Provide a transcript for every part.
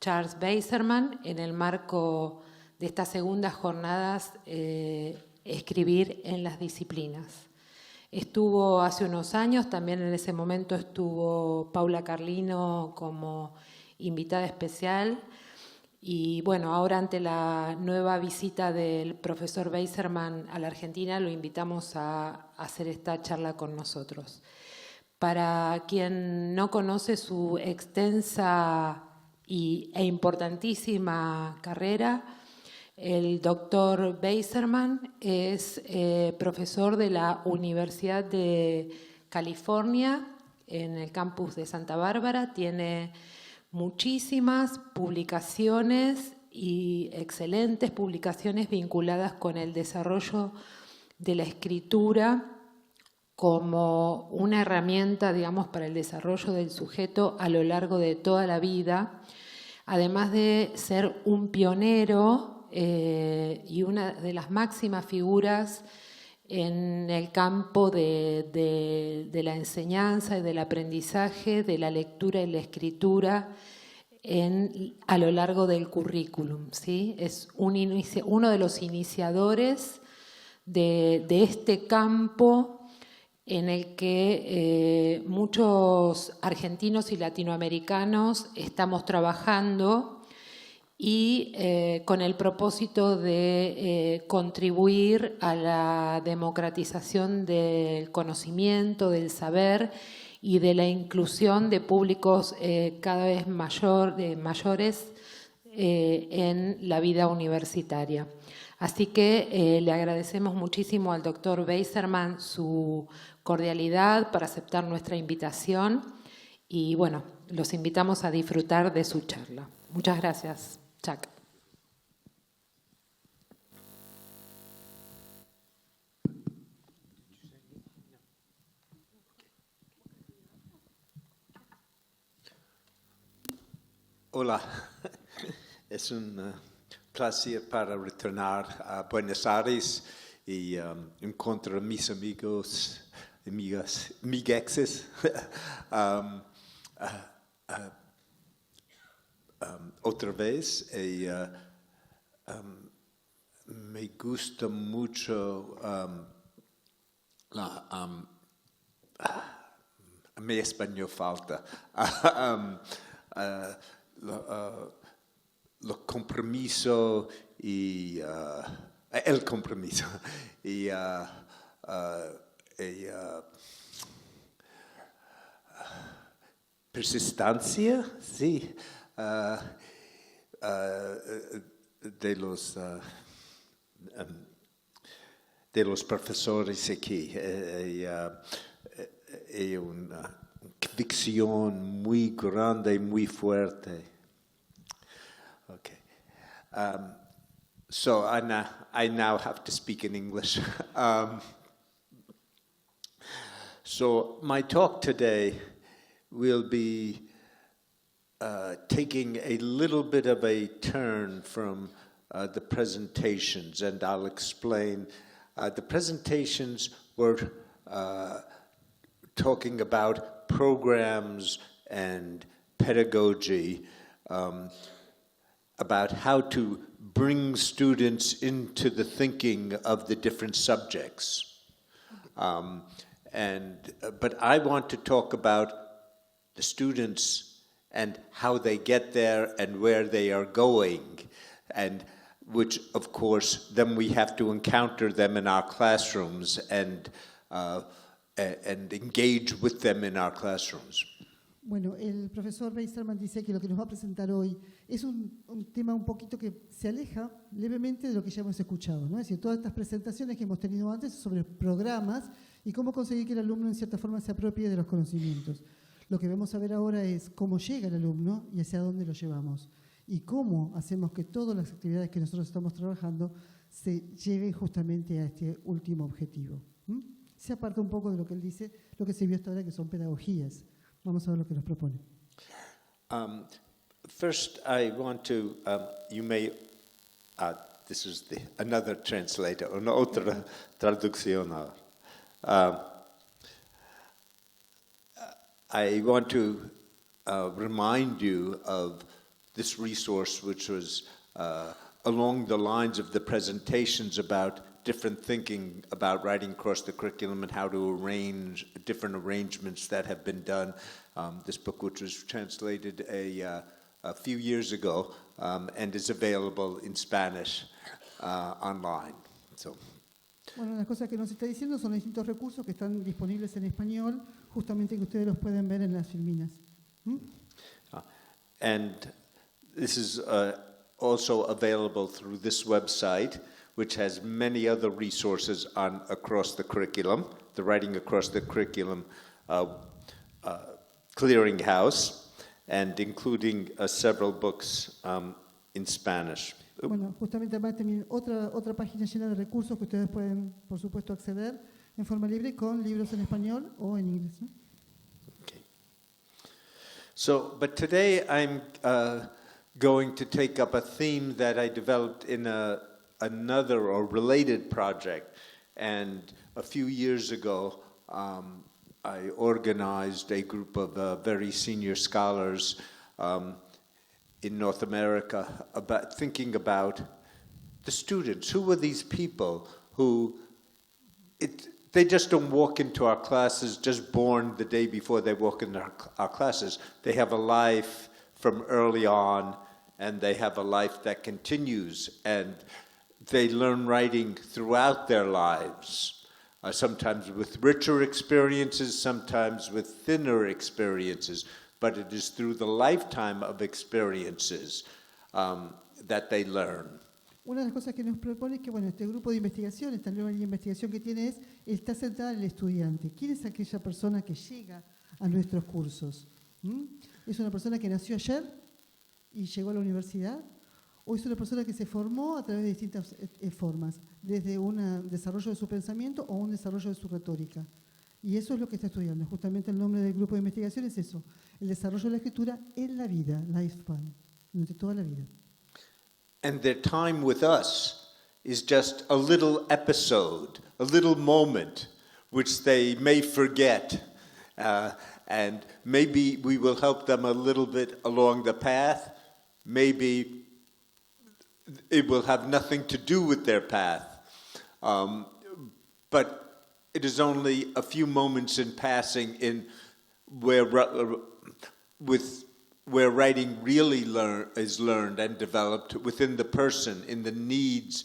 Charles Bazerman en el marco de estas segundas jornadas Escribir en las disciplinas. Estuvo hace unos años, también en ese momento estuvo Paula Carlino como invitada especial. Y bueno, ahora ante la nueva visita del profesor Bazerman a la Argentina, lo invitamos a hacer esta charla con nosotros. Para quien no conoce su extensa e importantísima carrera, el doctor Bazerman es profesor de la Universidad de California en el campus de Santa Bárbara. Tiene muchísimas publicaciones y excelentes publicaciones vinculadas con el desarrollo de la escritura como una herramienta, digamos, para el desarrollo del sujeto a lo largo de toda la vida, además de ser un pionero y una de las máximas figuras en el campo de la enseñanza y del aprendizaje, de la lectura y la escritura a lo largo del currículum, ¿sí? Es uno de los iniciadores de este campo en el que muchos argentinos y latinoamericanos estamos trabajando y con el propósito de contribuir a la democratización del conocimiento, del saber y de la inclusión de públicos cada vez mayores en la vida universitaria. Así que le agradecemos muchísimo al doctor Bazerman su cordialidad para aceptar nuestra invitación y bueno, los invitamos a disfrutar de su charla. Muchas gracias. Chuck. Hola, es un placer para retornar a Buenos Aires y encontrar a mis amiguexes otra vez. Y, me gusta mucho mi español falta. Lo compromiso y el compromiso y persistencia, sí, de los profesores aquí. Hay una convicción muy grande y muy fuerte. Okay. So I now have to speak in English. So my talk today will be taking a little bit of a turn from the presentations, and I'll explain. The presentations were talking about programs and pedagogy, about how to bring students into the thinking of the different subjects. But I want to talk about the students and how they get there and where they are going, and which, of course, then we have to encounter them in our classrooms and engage with them in our classrooms. Bueno, el profesor Bazerman dice que lo que nos va a presentar hoy es un tema un poquito que se aleja levemente de lo que ya hemos escuchado, ¿no? Es decir, todas estas presentaciones que hemos tenido antes sobre programas y cómo conseguir que el alumno en cierta forma se apropie de los conocimientos. Lo que vamos a ver ahora es cómo llega el alumno y hacia dónde lo llevamos y cómo hacemos que todas las actividades que nosotros estamos trabajando se lleguen justamente a este último objetivo. Se aparta un poco de lo que él dice, lo que se vio hasta ahora, que son pedagogías. Vamos a ver lo que nos propone. First, I want to, you may, this is another translator, una otra traducción. I want to remind you of this resource, which was along the lines of the presentations about different thinking about writing across the curriculum and how to arrange different arrangements that have been done. This book, which was translated a few years ago and is available in Spanish online. So. Bueno, las cosas que nos está diciendo son los distintos recursos que están disponibles en español, justamente que ustedes los pueden ver en las filminas. And this is also available through this website, which has many other resources on across the curriculum, the Writing Across the Curriculum Clearinghouse, and including several books in Spanish. Bueno, justamente además también otra página llena de recursos que ustedes pueden, por supuesto, acceder en forma libre con libros en español o en inglés, ¿no? Okay. So, but today I'm going to take up a theme that I developed in another or related project. And a few years ago, I organized a group of very senior scholars in North America about thinking about the students. Who were these people who they just don't walk into our classes, just born the day before they walk into our classes. They have a life from early on, and they have a life that continues, and they learn writing throughout their lives, sometimes with richer experiences, sometimes with thinner experiences, but it is through the lifetime of experiences that they learn. Una de las cosas que nos propone es que, bueno, este grupo de investigación, esta nueva línea de investigación que tiene está centrada en el estudiante. ¿Quién es aquella persona que llega a nuestros cursos? ¿Es una persona que nació ayer y llegó a la universidad? ¿O es una persona que se formó a través de distintas formas, desde un desarrollo de su pensamiento o un desarrollo de su retórica? Y eso es lo que está estudiando. Justamente el nombre del grupo de investigación es eso, el desarrollo de la escritura en la vida, lifespan, durante toda la vida. And their time with us is just a little episode, a little moment, which they may forget. And maybe we will help them a little bit along the path. Maybe it will have nothing to do with their path. But it is only a few moments in passing in where writing really is learned and developed within the person, in the needs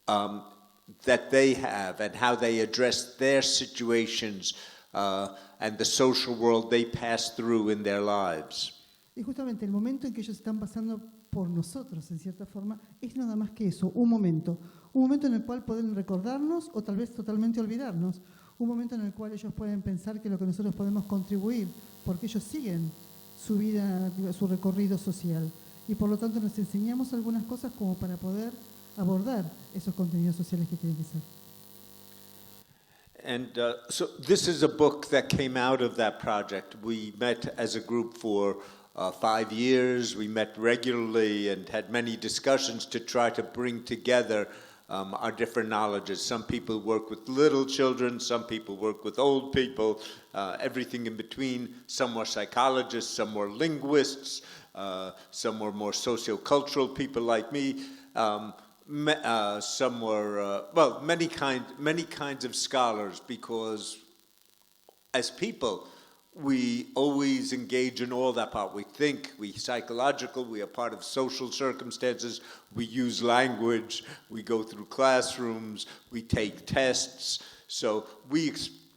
that they have and how they address their situations and the social world they pass through in their lives. Y justamente el momento en que ellos están pasando por nosotros, en cierta forma, es nada más que eso, un momento en el cual pueden recordarnos o tal vez totalmente olvidarnos, un momento en el cual ellos pueden pensar que lo que nosotros podemos contribuir, porque ellos siguen su vida, su recorrido social. Y por lo tanto nos enseñamos algunas cosas como para poder abordar esos contenidos sociales que tienen que ser. And so this is a book that came out of that project. We met as a group for 5 years. We met regularly and had many discussions to try to bring together our different knowledges. Some people work with little children, some people work with old people, everything in between. Some were psychologists, some were linguists, some were more sociocultural people like me. Some were, many kinds of scholars, because as people, we always engage in all that part. We think, we psychological, we are part of social circumstances, we use language, we go through classrooms, we take tests. So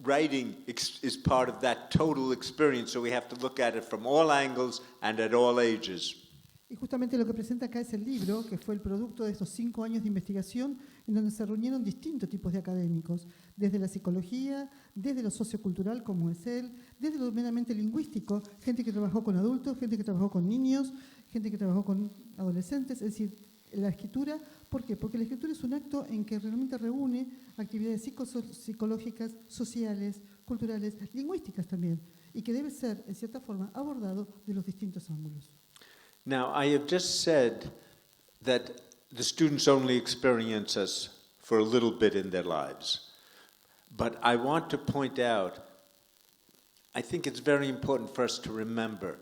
writing is part of that total experience, so we have to look at it from all angles and at all ages. Y justamente lo que presenta acá es el libro, que fue el producto de estos 5 años de investigación, en donde se reunieron distintos tipos de académicos, desde la psicología, desde lo sociocultural, como es él, desde lo meramente lingüístico, gente que trabajó con adultos, gente que trabajó con niños, gente que trabajó con adolescentes, es decir, la escritura. ¿Por qué? Porque la escritura es un acto en que realmente reúne actividades psicológicas, sociales, culturales, lingüísticas también, y que debe ser, en cierta forma, abordado de los distintos ángulos. Now, I have just said that the students only experience us for a little bit in their lives. But I want to point out, I think it's very important for us to remember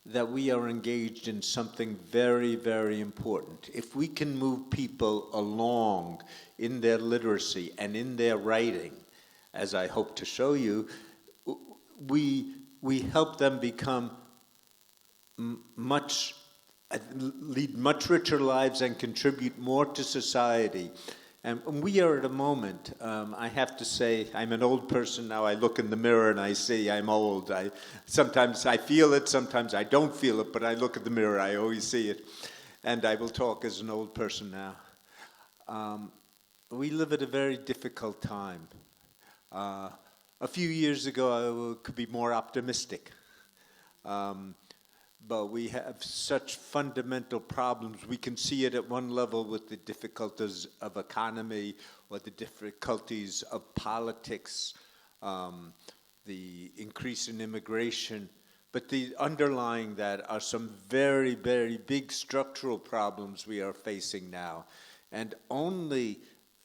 that we are engaged in something very, very important. If we can move people along in their literacy and in their writing, as I hope to show you, we help them become lead much richer lives and contribute more to society. And we are at a moment, I have to say, I'm an old person now. I look in the mirror and I see I'm old. Sometimes I feel it, sometimes I don't feel it, but I look at the mirror, I always see it. And I will talk as an old person now. We live at a very difficult time. A few years ago, I could be more optimistic. But we have such fundamental problems. We can see it at one level with the difficulties of economy or the difficulties of politics, the increase in immigration. But the underlying that are some very, very big structural problems we are facing now. And only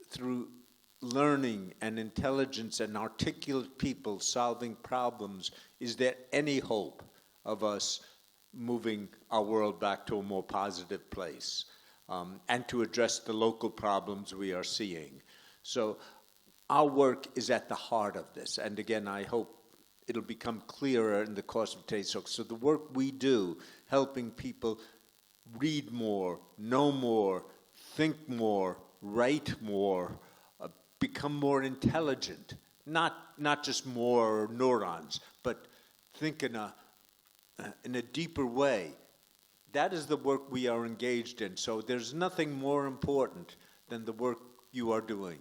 through learning and intelligence and articulate people solving problems is there any hope of us moving our world back to a more positive place, and to address the local problems we are seeing. So our work is at the heart of this. And again, I hope it'll become clearer in the course of today's talk. So the work we do, helping people read more, know more, think more, write more, become more intelligent, not just more neurons, but think in a deeper way. That is the work we are engaged in. So there's nothing more important than the work you are doing.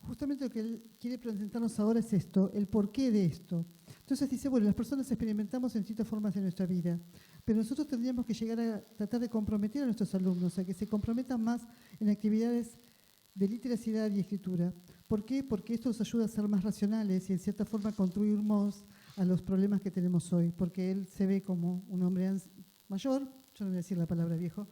Justamente lo que él quiere presentarnos ahora es esto, el porqué de esto. Entonces dice, bueno, las personas experimentamos en distintas formas de nuestra vida, pero nosotros tendríamos que llegar a tratar de comprometer a nuestros alumnos, a que se comprometan más en actividades de literacidad y escritura. ¿Por qué? Porque esto nos ayuda a ser más racionales y en cierta forma contribuir más a los problemas que tenemos hoy, porque él se ve como un hombre mayor, yo no voy a decir la palabra viejo,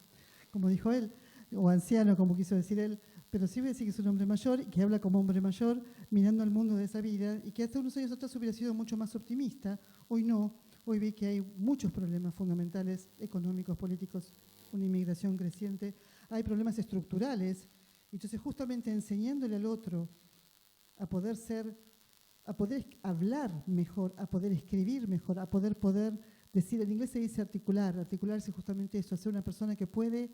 como dijo él, o anciano, como quiso decir él, pero sí voy a decir que es un hombre mayor y que habla como hombre mayor, mirando al mundo de esa vida, y que hace unos años atrás hubiera sido mucho más optimista. Hoy no, hoy ve que hay muchos problemas fundamentales, económicos, políticos, una inmigración creciente, hay problemas estructurales. Entonces justamente enseñándole al otro a poder hablar mejor, a poder escribir mejor, a poder decir, en inglés se dice articularse justamente eso, ser una persona que puede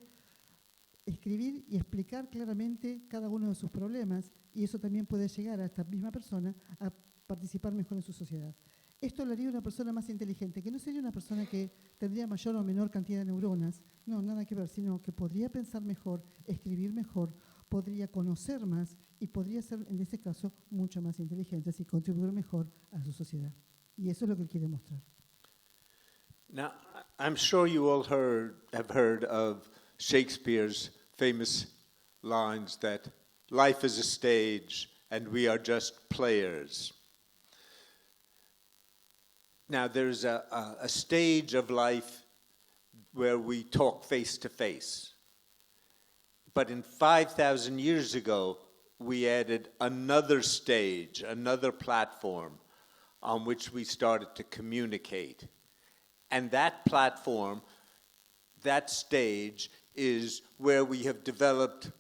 escribir y explicar claramente cada uno de sus problemas, y eso también puede llegar a esta misma persona a participar mejor en su sociedad. Esto lo haría una persona más inteligente, que no sería una persona que tendría mayor o menor cantidad de neuronas, no, nada que ver, sino que podría pensar mejor, escribir mejor, podría conocer más y podría ser, en este caso, mucho más inteligente y contribuir mejor a su sociedad. Y eso es lo que él quiere mostrar. Now, I'm sure you all have heard of Shakespeare's famous lines that life is a stage and we are just players. Now, there's a stage of life where we talk face to face. But in 5,000 years ago, we added another stage, another platform on which we started to communicate. And that platform, that stage, is where we have developed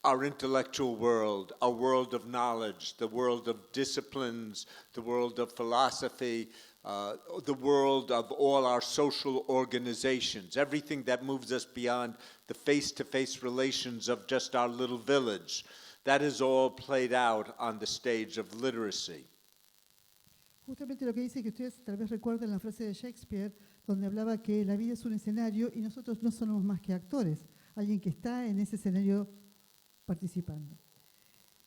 our intellectual world, our world of knowledge, the world of disciplines, the world of philosophy, the world of all our social organizations, everything that moves us beyond the face-to-face relations of just our little village. That is all played out on the stage of literacy. Justamente lo que dice que ustedes tal vez recuerden la frase de Shakespeare, donde hablaba que la vida es un escenario y nosotros no somos más que actores, alguien que está en ese escenario participando.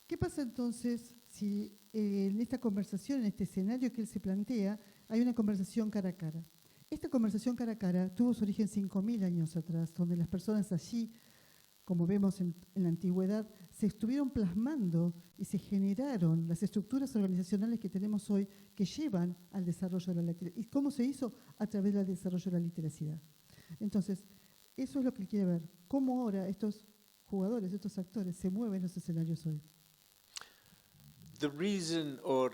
¿Qué pasa entonces si en esta conversación, en este escenario que él se plantea, hay una conversación cara a cara? Esta conversación cara a cara tuvo su origen 5.000 años atrás, donde las personas allí, como vemos en la antigüedad, se estuvieron plasmando y se generaron las estructuras organizacionales que tenemos hoy que llevan al desarrollo de la literacidad. ¿Y cómo se hizo? A través del desarrollo de la literacidad. Entonces, eso es lo que él quiere ver. ¿Cómo ahora estos jugadores, estos actores, se mueven en los escenarios hoy? The reason or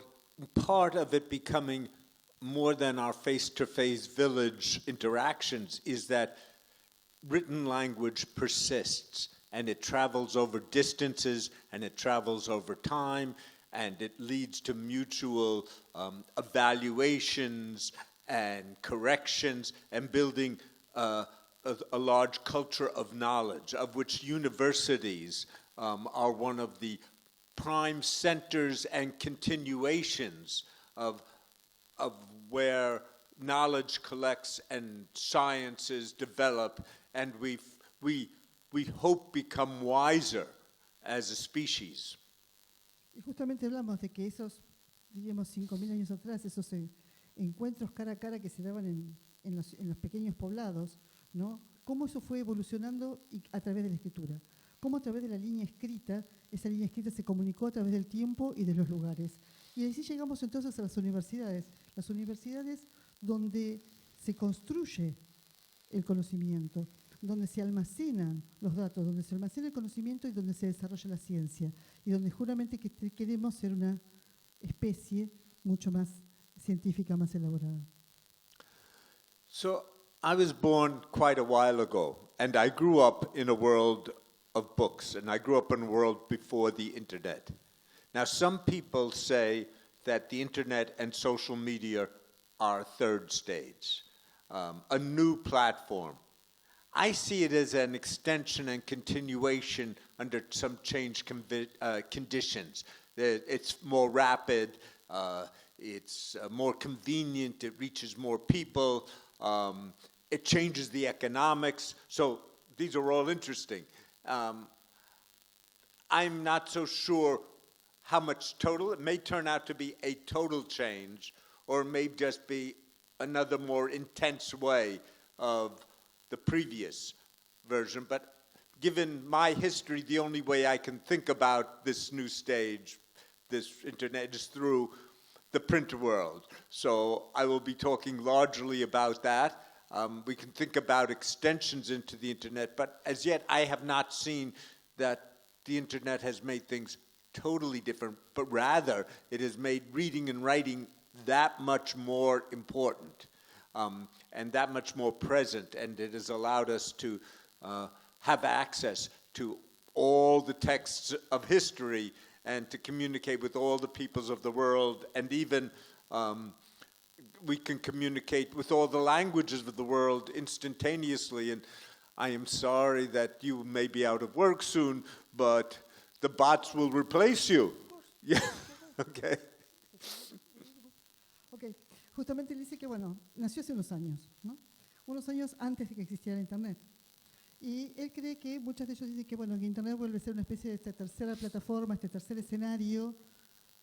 part of it becoming more than our face-to-face village interactions is that written language persists, and it travels over distances, and it travels over time, and it leads to mutual evaluations and corrections and building a large culture of knowledge, of which universities are one of the prime centers and continuations of where knowledge collects and sciences develop, and we hope become wiser as a species. Y justamente hablamos de que esos, diríamos 5.000 años atrás, esos encuentros cara a cara que se daban en los pequeños poblados, ¿no? Cómo eso fue evolucionando a través de la escritura. Cómo a través de la línea escrita, esa línea escrita se comunicó a través del tiempo y de los lugares. Y así llegamos entonces a las universidades donde se construye el conocimiento, donde se almacenan los datos, donde se almacena el conocimiento y donde se desarrolla la ciencia, y donde juramente queremos ser una especie mucho más científica, más elaborada. So I was born quite a while ago, and I grew up in a world of books, and I grew up in a world before the internet. Now, some people say that the internet and social media are third stage, a new platform. I see it as an extension and continuation under some change conditions. It's more rapid, it's more convenient, it reaches more people, it changes the economics. So these are all interesting. I'm not so sure how much total. It may turn out to be a total change, or it may just be another more intense way of the previous version. But given my history, the only way I can think about this new stage, this internet, is through the print world. So I will be talking largely about that. We can think about extensions into the internet, but as yet I have not seen that the internet has made things totally different, but rather it has made reading and writing that much more important and that much more present, and it has allowed us to have access to all the texts of history and to communicate with all the peoples of the world, and even we can communicate with all the languages of the world instantaneously. And I am sorry that you may be out of work soon, but the bots will replace you. Yeah, okay. Ok, justamente él dice que, bueno, nació hace unos años, ¿no? Unos años antes de que existiera Internet. Y él cree que muchos de ellos dicen que, bueno, que Internet vuelve a ser una especie de esta tercera plataforma, este tercer escenario,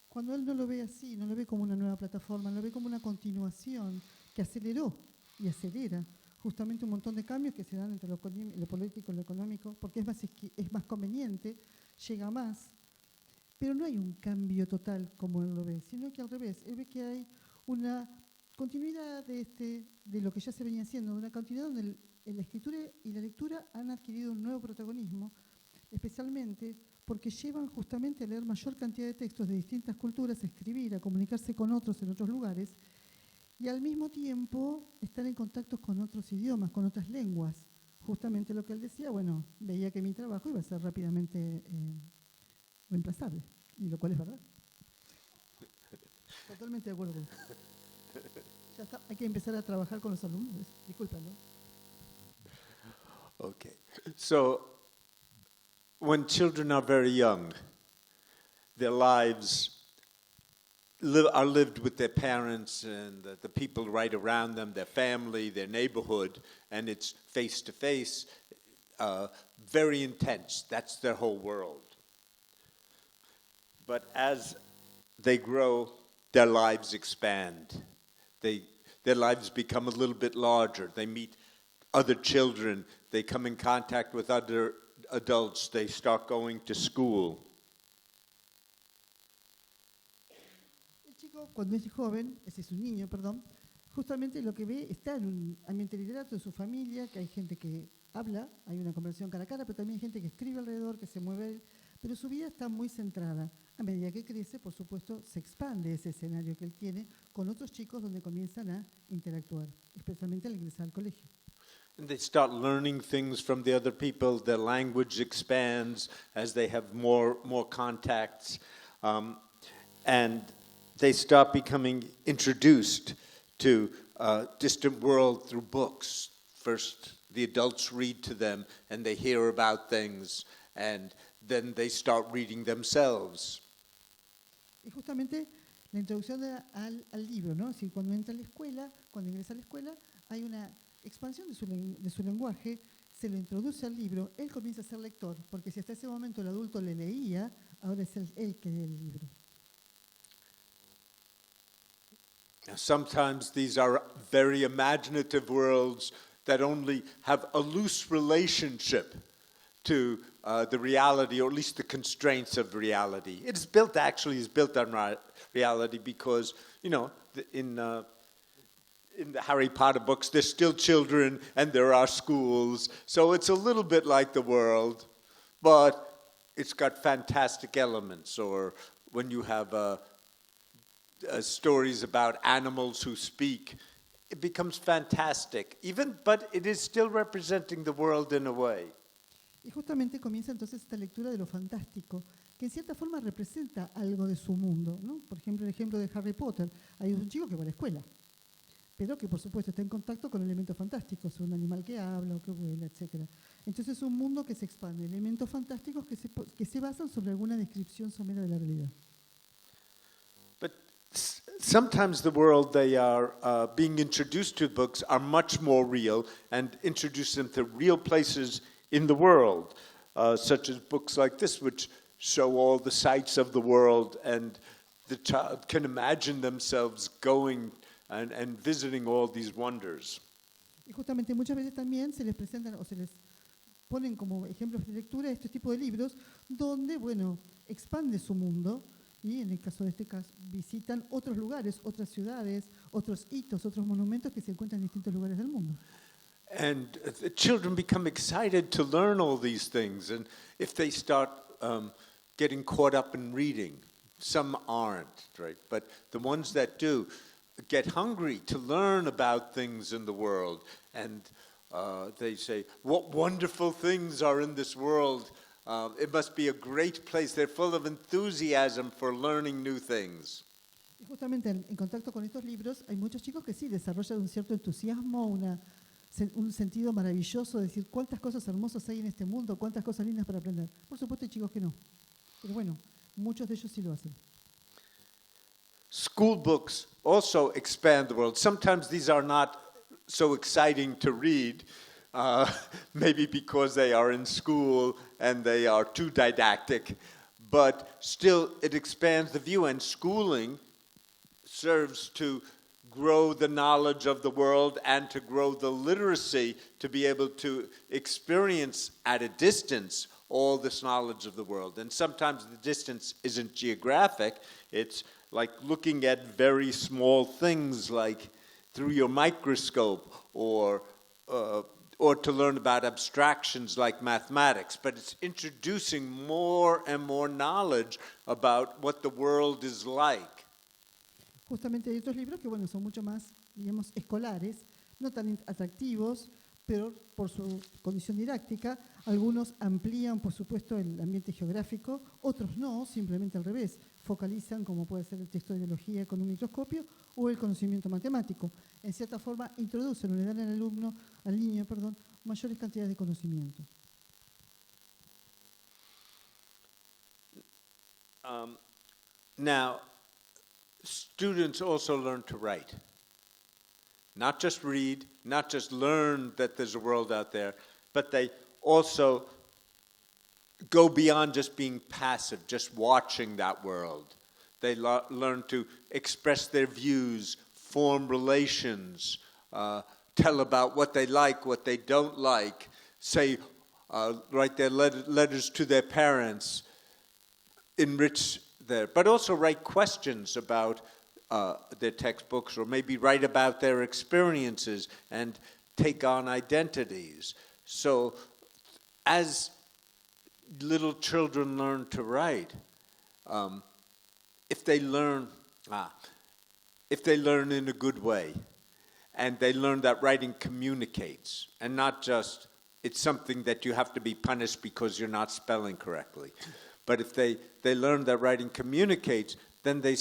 cuando él no lo ve así, no lo ve como una nueva plataforma, lo ve como una continuación que aceleró y acelera justamente un montón de cambios que se dan entre lo político y lo económico, porque es más conveniente, llega más, pero no hay un cambio total como él lo ve, sino que al revés, él ve que hay una continuidad de lo que ya se venía haciendo, una continuidad donde la escritura y la lectura han adquirido un nuevo protagonismo, especialmente porque llevan justamente a leer mayor cantidad de textos de distintas culturas, a escribir, a comunicarse con otros en otros lugares, y al mismo tiempo estar en contacto con otros idiomas, con otras lenguas. Justamente lo que él decía, bueno, veía que mi trabajo iba a ser rápidamente reemplazable, y lo cual es verdad. Totalmente de acuerdo con eso. Ya está, hay que empezar a trabajar con los alumnos. Discúlpalo. Okay, so when children are very young, their lives are lived with their parents and the people right around them, their family, their neighborhood, and it's face-to-face, very intense. That's their whole world. But as they grow, their lives expand. Their lives become a little bit larger. They meet other children. They come in contact with other adults. They start going to school. El chico, cuando es joven, ese es un niño, perdón, justamente lo que ve está en un ambiente literario de su familia, que hay gente que habla, hay una conversación cara a cara, pero también hay gente que escribe alrededor, que se mueve pero su vida está muy centrada. A medida que crece, por supuesto, se expande ese escenario que él tiene con otros chicos donde comienzan a interactuar, especialmente al ingresar al colegio. And they start learning things from the other people. Their language expands as they have more contacts. And they start becoming introduced to a distant world through books. First, the adults read to them, and they hear about things, and then they start reading themselves. Y justamente la introducción al libro, ¿no? Es decir, cuando entra a la escuela, cuando ingresa a la escuela, hay una expansión de su lenguaje, se lo introduce al libro, él comienza a ser lector, porque si hasta ese momento el adulto le leía, ahora es él que lee el libro. Now, sometimes these are very imaginative worlds that only have a loose relationship to the reality, or at least the constraints of reality. It's built on reality because, you know, in the Harry Potter books, there's still children and there are schools, so it's a little bit like the world, but it's got fantastic elements. Or when you have stories about animals who speak, it becomes fantastic, but it is still representing the world in a way. Y justamente comienza entonces esta lectura de lo fantástico, que en cierta forma representa algo de su mundo, ¿no? Por ejemplo, el ejemplo de Harry Potter. Hay un chico que va a la escuela, pero que por supuesto está en contacto con elementos fantásticos, un animal que habla o que vuela, etc. Entonces es un mundo que se expande, elementos fantásticos que se basan sobre alguna descripción somera de la realidad. But sometimes the world they are being introduced to books are much more real and introduce them to real places in the world, such as books like this, which show all the sights of the world, and the child can imagine themselves going and visiting all these wonders. Y justamente muchas veces también se les presentan o se les ponen como ejemplos de lectura este tipo de libros donde, bueno, expande su mundo y en el caso de este caso visitan otros lugares, otras ciudades, otros hitos, otros monumentos que se encuentran en distintos lugares del mundo. And the children become excited to learn all these things, and if they start getting caught up in reading, some aren't, right? But the ones that do get hungry to learn about things in the world, and they say, what wonderful things are in this world. It must be a great place. They're full of enthusiasm for learning new things. Y justamente en contacto con estos libros hay muchos chicos que sí desarrollan un cierto entusiasmo, un sentido maravilloso de decir cuántas cosas hermosas hay en este mundo, cuántas cosas lindas para aprender. Por supuesto hay chicos que no, pero bueno, muchos de ellos sí lo hacen. School books also expand the world. Sometimes these are not so exciting to read, maybe because they are in school and they are too didactic, but still it expands the view, and schooling serves to grow the knowledge of the world and to grow the literacy to be able to experience at a distance all this knowledge of the world. And sometimes the distance isn't geographic, it's like looking at very small things like through your microscope, or to learn about abstractions like mathematics, but it's introducing more and more knowledge about what the world is like. Justamente hay otros libros que, bueno, son mucho más, digamos, escolares, no tan atractivos, pero por su condición didáctica, algunos amplían, por supuesto, el ambiente geográfico, otros no, simplemente al revés, focalizan, como puede ser el texto de biología con un microscopio o el conocimiento matemático. En cierta forma, introducen o le dan al niño, mayores cantidades de conocimiento. Now, students also learn to write. Not just read, not just learn that there's a world out there, but they also go beyond just being passive, just watching that world. They learn to express their views, form relations, tell about what they like, what they don't like, write their letters to their parents, enrich but also write questions about their textbooks, or maybe write about their experiences and take on identities. So as little children learn to write, if they learn in a good way, and they learn that writing communicates, and not just it's something that you have to be punished because you're not spelling correctly. But if they learn that writing communicates, then they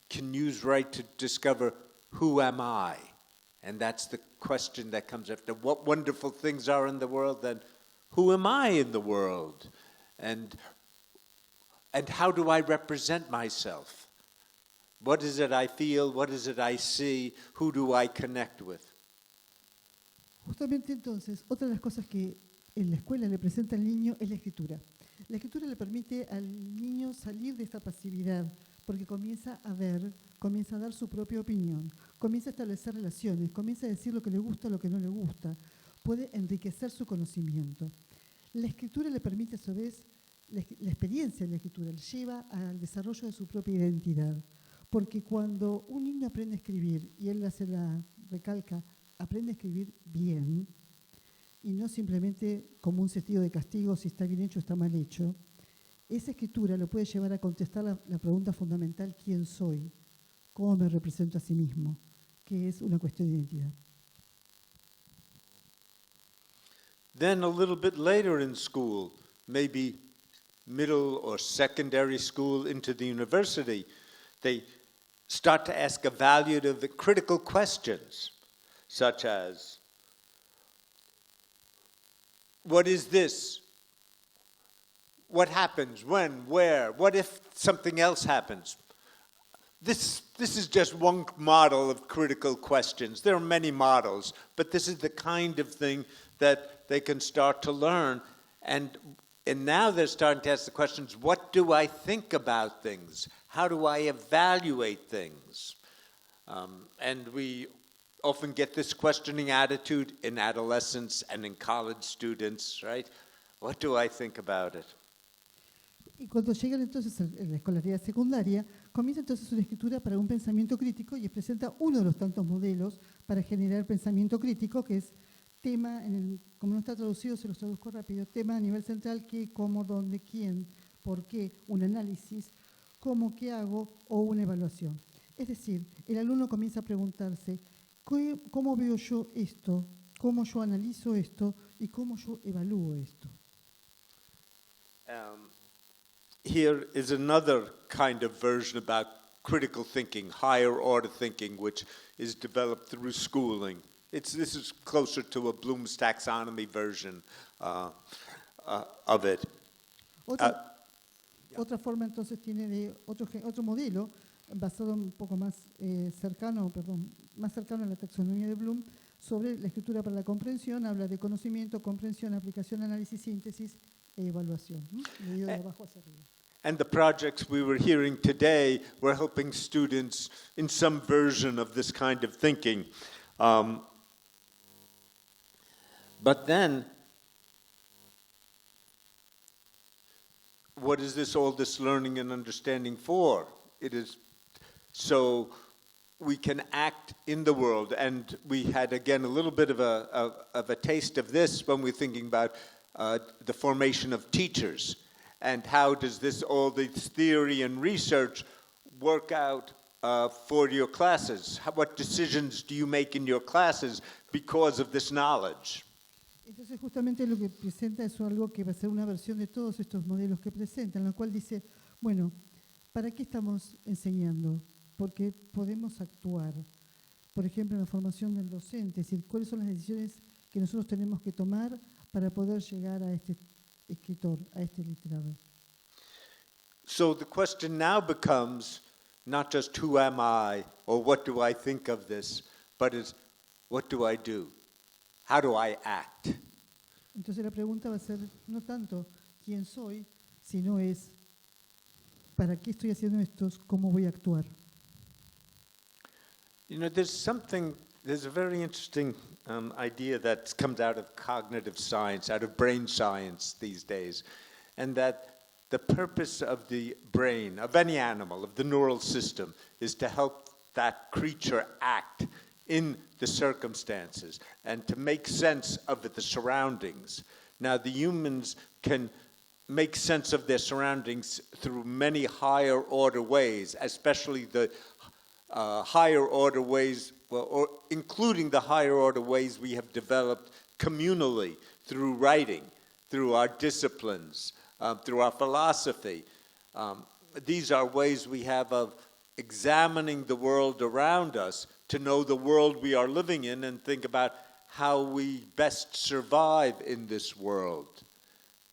can use write to discover, who am I? And that's the question that comes after. What wonderful things are in the world, then who am I in the world? And how do I represent myself? What is it I feel? What is it I see? Who do I connect with? Justamente entonces, otra de las cosas que en la escuela le presenta al niño es la escritura. La escritura le permite al niño salir de esta pasividad, porque comienza a ver, comienza a dar su propia opinión, comienza a establecer relaciones, comienza a decir lo que le gusta, lo que no le gusta, puede enriquecer su conocimiento. La escritura le permite a su vez, la experiencia de la escritura le lleva al desarrollo de su propia identidad, porque cuando un niño aprende a escribir, y él hace la recalca, aprende a escribir bien, y no simplemente como un sentido de castigo si está bien hecho o está mal hecho, esa escritura lo puede llevar a contestar la pregunta fundamental, ¿quién soy? ¿Cómo me represento a sí mismo? Que es una cuestión de identidad. Then a little bit later in school, maybe middle or secondary school into the university, they start to ask evaluative, critical questions, such as, what is this? What happens? When? Where? What if something else happens? This is just one model of critical questions. There are many models, but this is the kind of thing that they can start to learn. And now they're starting to ask the questions, what do I think about things? How do I evaluate things? And we often get this questioning attitude in adolescents and in college students, right? What do I think about it? Y cuando llegan entonces a la escolaridad secundaria, comienza entonces una escritura para un pensamiento crítico y presenta uno de los tantos modelos para generar pensamiento crítico, que es tema, como no está traducido, se los traduzco rápido, tema a nivel central, qué, cómo, dónde, quién, por qué, un análisis, cómo, qué hago o una evaluación. Es decir, el alumno comienza a preguntarse, ¿cómo veo yo esto? ¿Cómo yo analizo esto? ¿Y cómo yo evalúo esto? Here is another kind of version about critical thinking, higher order thinking, which is developed through schooling. This is closer to a Bloom's taxonomy version of it. Otra forma entonces tiene de otro modelo basado un poco más cercano a la taxonomía de Bloom, sobre la escritura para la comprensión. Habla de conocimiento, comprensión, aplicación, análisis, síntesis e evaluación. Leído de abajo hacia arriba. And the projects we were hearing today were helping students in some version of this kind of thinking. But then, what is all this learning and understanding for? It is so we can act in the world. And we had, again, a little bit of a taste of this when we're thinking about the formation of teachers. And how does all this theory and research work out for your classes? What decisions do you make in your classes because of this knowledge? Entonces justamente lo que presenta es algo que va a ser una versión de todos estos modelos que presentan, en la cual dice, bueno, ¿para qué estamos enseñando? Porque podemos actuar. Por ejemplo, en la formación del docente, es decir, ¿cuáles son las decisiones que nosotros tenemos que tomar para poder llegar a este escritor, a este literador? So the question now becomes not just who am I or what do I think of this, but is what do I do? How do I act? Entonces la pregunta va a ser no tanto quién soy, sino es ¿para qué estoy haciendo esto? ¿Cómo voy a actuar? You know, there's a very interesting idea that comes out of cognitive science, out of brain science these days, and that the purpose of the brain, of any animal, of the neural system, is to help that creature act in the circumstances and to make sense of the surroundings. Now, the humans can make sense of their surroundings through many higher order ways, especially the higher order ways, well, or including the higher order ways we have developed communally through writing, through our disciplines, through our philosophy. These are ways we have of examining the world around us to know the world we are living in and think about how we best survive in this world.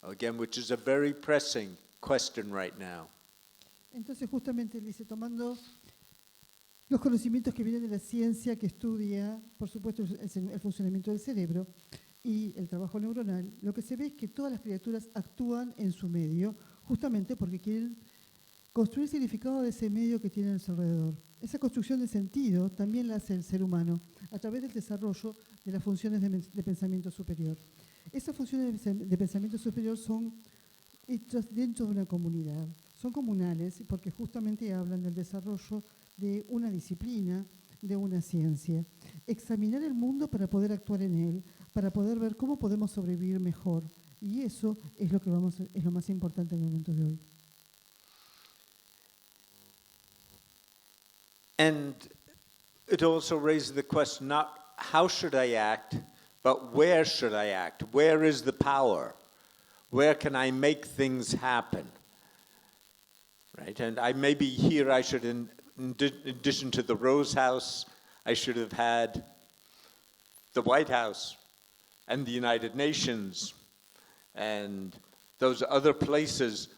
Again, which is a very pressing question right now. Entonces, justamente él dice, tomando los conocimientos que vienen de la ciencia que estudia, por supuesto, el funcionamiento del cerebro y el trabajo neuronal, lo que se ve es que todas las criaturas actúan en su medio, justamente porque quieren construir significado de ese medio que tienen a su alrededor. Esa construcción de sentido también la hace el ser humano a través del desarrollo de las funciones de pensamiento superior. Esas funciones de pensamiento superior son hechas dentro de una comunidad, son comunales porque justamente hablan del desarrollo de una disciplina, de una ciencia. Examinar el mundo para poder actuar en él, para poder ver cómo podemos sobrevivir mejor. Y eso es lo que es lo más importante en el momento de hoy. And it also raises the question, not how should I act, but where should I act? Where is the power? Where can I make things happen? Right? And maybe here I should, in addition to the Rose House, I should have had the White House and the United Nations and those other places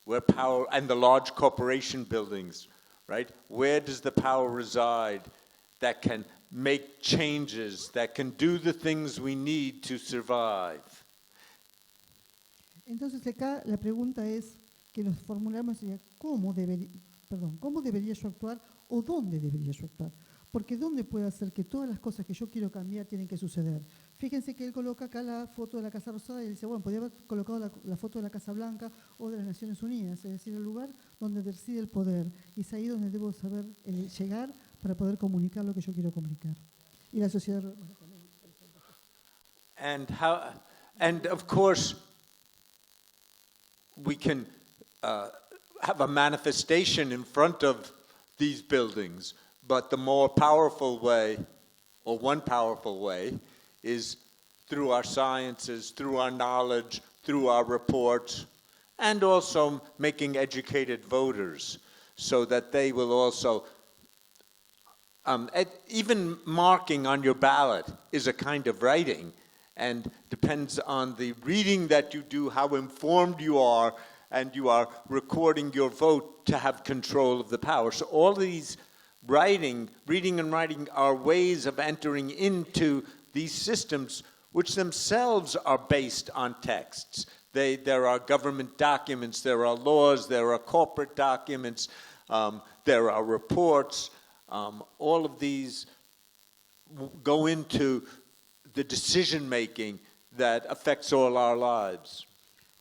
where power, and the large corporation buildings, right? Where does the power reside that can make changes, that can do the things we need to survive? Entonces acá la pregunta es que nos formulamos sería ¿cómo debería yo actuar o dónde debería yo actuar? Porque ¿dónde puede hacer que todas las cosas que yo quiero cambiar tienen que suceder? Fíjense que él coloca acá la foto de la Casa Rosada y dice, bueno, podría haber colocado la foto de la Casa Blanca o de las Naciones Unidas, es decir, el lugar donde reside el poder. Y es ahí donde debo saber llegar para poder comunicar lo que yo quiero comunicar. Y la sociedad... And of course, we can have a manifestation in front of these buildings, but the more powerful way, or one powerful way, is through our sciences, through our knowledge, through our reports, and also making educated voters so that they will also, even marking on your ballot is a kind of writing and depends on the reading that you do, how informed you are, and you are recording your vote to have control of the power. So all these reading and writing are ways of entering into these systems which themselves are based on texts. There are government documents, there are laws, there are corporate documents, there are reports. All of these go into the decision-making that affects all our lives.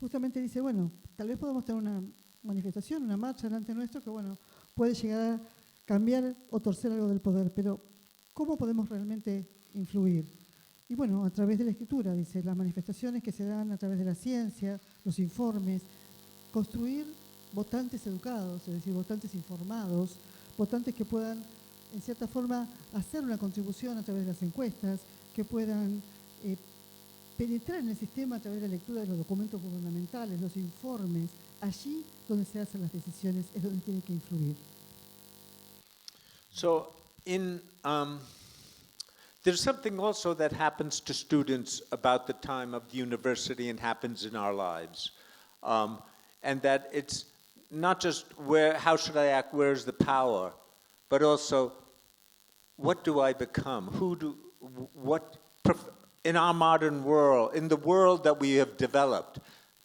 Justamente dice, bueno, tal vez podemos tener una manifestación, una marcha delante nuestro que, bueno, puede llegar a cambiar o torcer algo del poder, pero ¿cómo podemos realmente influir? Y bueno, a través de la escritura, dice, las manifestaciones que se dan a través de la ciencia, los informes, construir votantes educados, es decir, votantes informados, votantes que puedan, en cierta forma, hacer una contribución a través de las encuestas, que puedan penetrar en el sistema a través de la lectura de los documentos gubernamentales, los informes, allí donde se hacen las decisiones es donde tienen que influir. So, there's something also that happens to students about the time of the university and happens in our lives. And that it's not just how should I act, where's the power, but also what do I become? In our modern world, in the world that we have developed,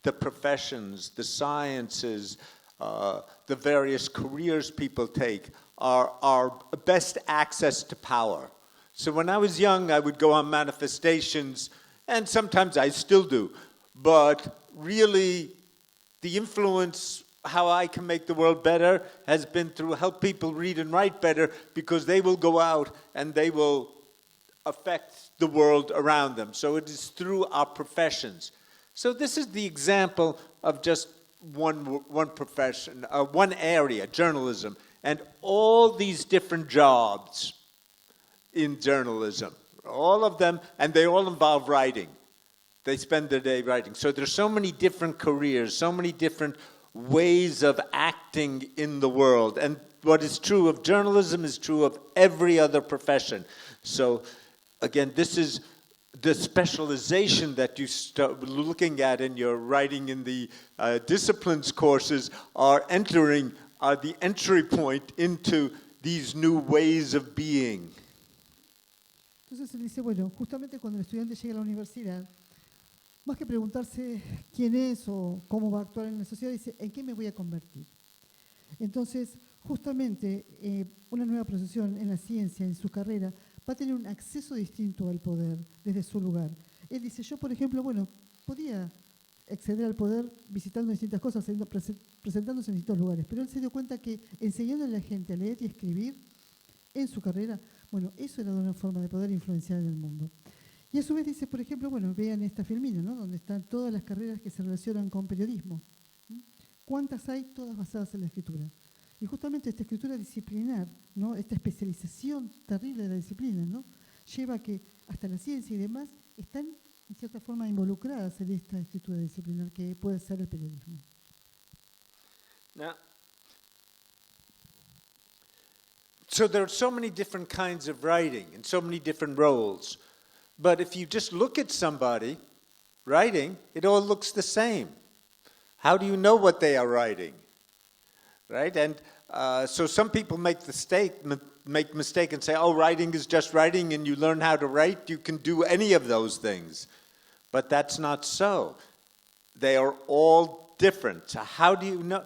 the professions, the sciences, the various careers people take are our best access to power. So when I was young, I would go on manifestations, and sometimes I still do. But really, the influence, how I can make the world better, has been to help people read and write better, because they will go out and they will affect the world around them. So it is through our professions. So this is the example of just one profession, one area, journalism, and all these different jobs in journalism, all of them, and they all involve writing. They spend their day writing. So there's so many different careers, so many different ways of acting in the world. And what is true of journalism is true of every other profession. So again, this is the specialization that you start looking at in your writing in the disciplines courses are the entry point into these new ways of being. Entonces él dice, bueno, justamente cuando el estudiante llega a la universidad, más que preguntarse quién es o cómo va a actuar en la sociedad, dice, ¿en qué me voy a convertir? Entonces, justamente, una nueva profesión en la ciencia, en su carrera, va a tener un acceso distinto al poder desde su lugar. Él dice, yo, por ejemplo, bueno, podía acceder al poder visitando distintas cosas, presentándose en distintos lugares, pero él se dio cuenta que enseñando a la gente a leer y escribir en su carrera, bueno, eso era una forma de poder influenciar en el mundo. Y a su vez dice, por ejemplo, bueno, vean esta filmina, ¿no? Donde están todas las carreras que se relacionan con periodismo. ¿Cuántas hay? Todas basadas en la escritura. Y justamente esta escritura disciplinar, ¿no? Esta especialización terrible de la disciplina, ¿no? Lleva a que hasta la ciencia y demás están en cierta forma involucradas en esta escritura disciplinar que puede ser el periodismo. Now, so there are so many different kinds of writing and so many different roles. But if you just look at somebody writing, it all looks the same. How do you know what they are writing? Right? And so some people make mistake and say, oh, writing is just writing and you learn how to write, you can do any of those things. But that's not so. They are all different. So how do you know?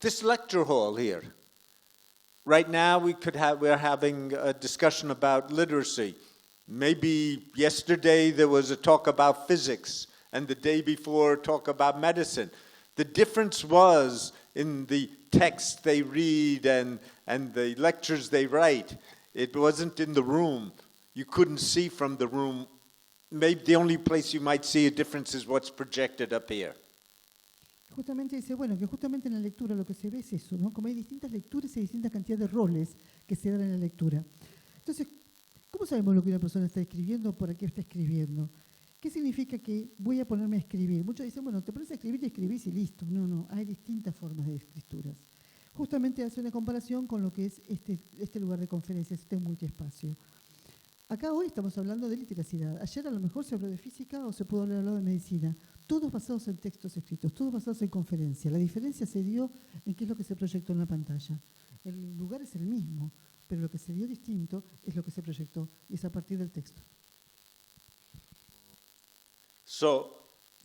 This lecture hall here, right now we're having a discussion about literacy. Maybe yesterday there was a talk about physics, and the day before talk about medicine. The difference was in the text they read and the lectures they write. It wasn't in the room. You couldn't see from the room. Maybe the only place you might see a difference is what's projected up here. Justamente dice, bueno, que justamente en la lectura lo que se ve es eso, ¿no? Como hay distintas lecturas y distintas cantidades de roles que se dan en la lectura. Entonces, ¿cómo sabemos lo que una persona está escribiendo, por qué está escribiendo? ¿Qué significa que voy a ponerme a escribir? Muchos dicen, bueno, te pones a escribir y escribís y listo. No, hay distintas formas de escrituras. Justamente hace una comparación con lo que es este lugar de conferencias, este multiespacio. Acá hoy estamos hablando de literacidad. Ayer a lo mejor se habló de física o se pudo hablar de medicina. Todos basados en textos escritos, todos basados en conferencia. La diferencia se dio en qué es lo que se proyectó en la pantalla. El lugar es el mismo, pero lo que se dio distinto es lo que se proyectó, y es a partir del texto. So,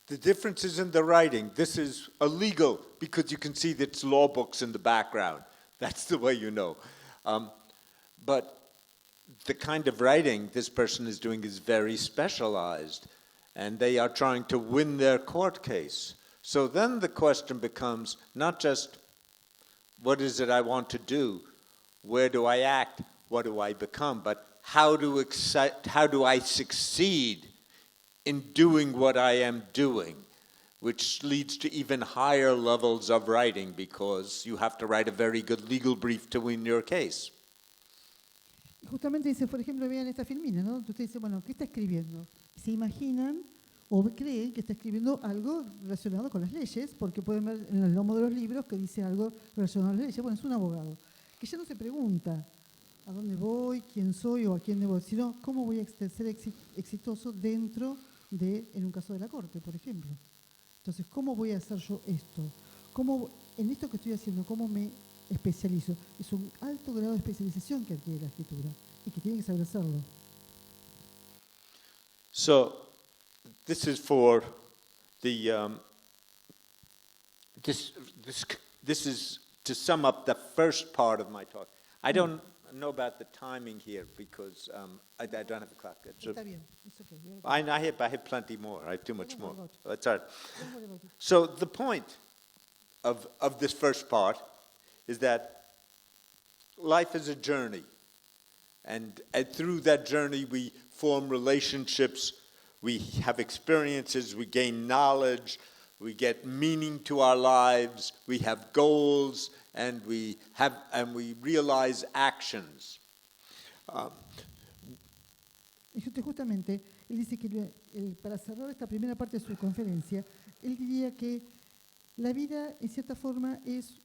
the difference is in the writing. This is illegal because you can see that it's law books in the background. That's the way you know. But the kind of writing this person is doing is very specialized, and they are trying to win their court case. So then the question becomes not just, what is it I want to do? Where do I act? What do I become? But how do I succeed in doing what I am doing? Which leads to even higher levels of writing, because you have to write a very good legal brief to win your case. Justamente dice, por ejemplo, vean esta filmina, ¿no? Usted dice, bueno, ¿qué está escribiendo? Se imaginan o creen que está escribiendo algo relacionado con las leyes, porque pueden ver en el lomo de los libros que dice algo relacionado a las leyes. Bueno, es un abogado, que ya no se pregunta a dónde voy, quién soy o a quién debo, sino cómo voy a ser exitoso dentro de, en un caso de la corte, por ejemplo. Entonces, ¿cómo voy a hacer yo esto? ¿Cómo, en esto que estoy haciendo, cómo me especializo? Es un alto grado de especialización que adquiere la escritura y que tiene que saber hacerlo. So, this is for the this is to sum up the first part of my talk. I don't know about the timing here because I don't have a clock. Está bien. It's okay. I have plenty more. I have too much more. That's all right. So the point of this first part is that life is a journey, and through that journey we form relationships we have experiences, we gain knowledge, we get meaning to our lives, we have goals, and we realize actions. Y justamente, él dice que para cerrar esta primera parte de su conferencia, él diría que la vida, en cierta forma, es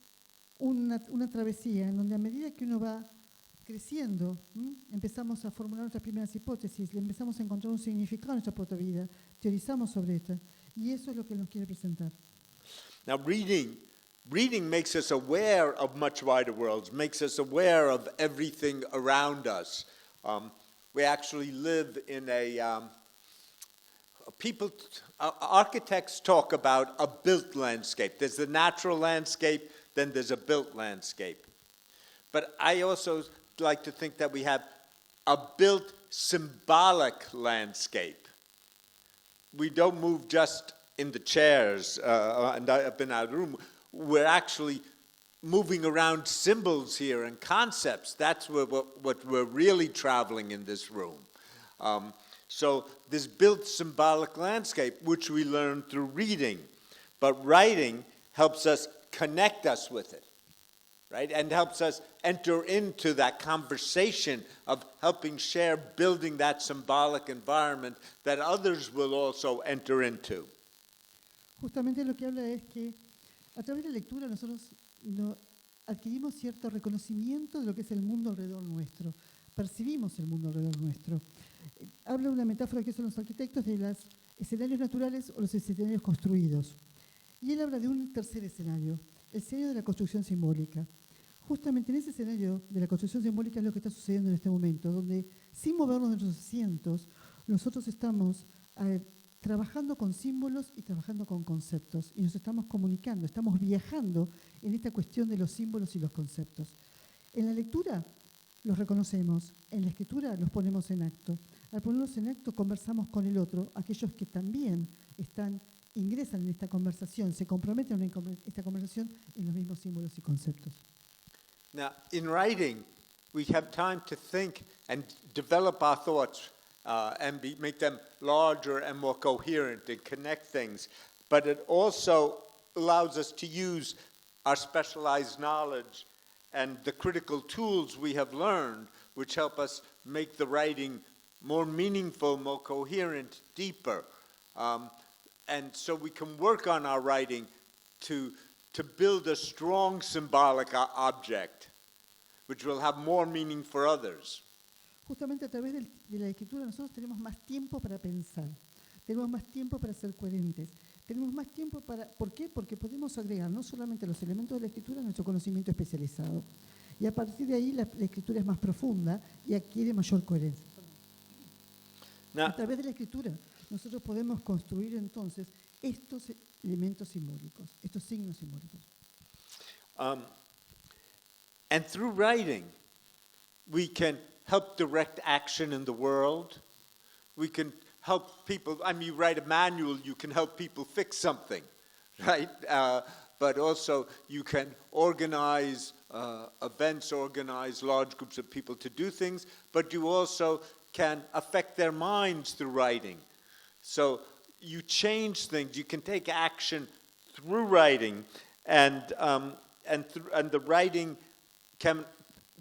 una travesía en donde a medida que uno va creciendo, empezamos a formular nuestras primeras hipótesis, le empezamos a encontrar un significado en nuestra propia vida, teorizamos sobre esta, y eso es lo que él nos quiere presentar. Now, reading makes us aware of much wider worlds, makes us aware of everything around us. We actually live in architects talk about a built landscape. There's the natural landscape, then there's a built landscape. But I also like to think that we have a built symbolic landscape. We don't move just in the chairs, and I've been out of the room. We're actually moving around symbols here and concepts. That's what we're really traveling in this room. So this built symbolic landscape, which we learn through reading, but writing helps us connect us with it, right? And helps us enter into that conversation of helping share, building that symbolic environment that others will also enter into. Justamente lo que habla es que a través de la lectura nosotros adquirimos cierto reconocimiento de lo que es el mundo alrededor nuestro, percibimos el mundo alrededor nuestro. Habla de una metáfora que son los arquitectos de los escenarios naturales o los escenarios construidos. Y él habla de un tercer escenario, el escenario de la construcción simbólica. Justamente en ese escenario de la construcción simbólica es lo que está sucediendo en este momento, donde sin movernos de nuestros asientos, nosotros estamos trabajando con símbolos y trabajando con conceptos, y nos estamos comunicando, estamos viajando en esta cuestión de los símbolos y los conceptos. En la lectura los reconocemos, en la escritura los ponemos en acto. Al ponerlos en acto conversamos con el otro, aquellos que también ingresan en esta conversación, se comprometen en esta conversación en los mismos símbolos y conceptos. Now, in writing, we have time to think and develop our thoughts and make them larger and more coherent and connect things. But it also allows us to use our specialized knowledge and the critical tools we have learned, which help us make the writing more meaningful, more coherent, deeper. And so we can work on our writing to build a strong symbolic object, which will have more meaning for others. Justamente a través de la escritura nosotros tenemos más tiempo para pensar, tenemos más tiempo para ser coherentes, tenemos más tiempo para... ¿Por qué? Porque podemos agregar no solamente los elementos de la escritura a nuestro conocimiento especializado. Y a partir de ahí la escritura es más profunda y adquiere mayor coherencia. A través de la escritura nosotros podemos construir entonces estos elementos simbólicos, estos signos simbólicos. And through writing, we can help direct action in the world. We can help people. I mean, you write a manual, you can help people fix something, right? But also you can organize events, organize large groups of people to do things, but you also can affect their minds through writing. So you change things, you can take action through writing, and the writing can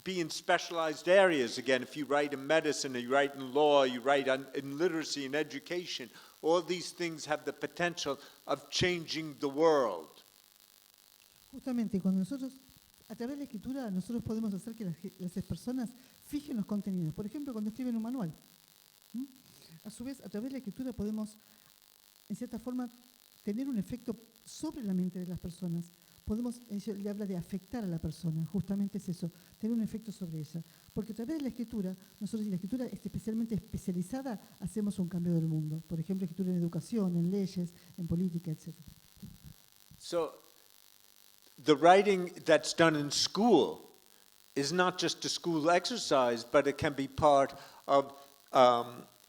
be in specialized areas. Again, if you write in medicine, or you write in law, you write in literacy and education, all these things have the potential of changing the world. Justamente cuando nosotros, a través de la escritura, nosotros podemos hacer que las personas fijen los contenidos. Por ejemplo, cuando escriben un manual. A su vez, a través de la escritura podemos, en cierta forma, tener un efecto sobre la mente de las personas. Podemos, le habla de afectar a la persona, justamente es eso, tener un efecto sobre ella. Porque a través de la escritura, nosotros, y la escritura especialmente especializada, hacemos un cambio del mundo. Por ejemplo, escritura en educación, en leyes, en política, etc. So, the writing that's done in school is not just a school exercise, but it can be part of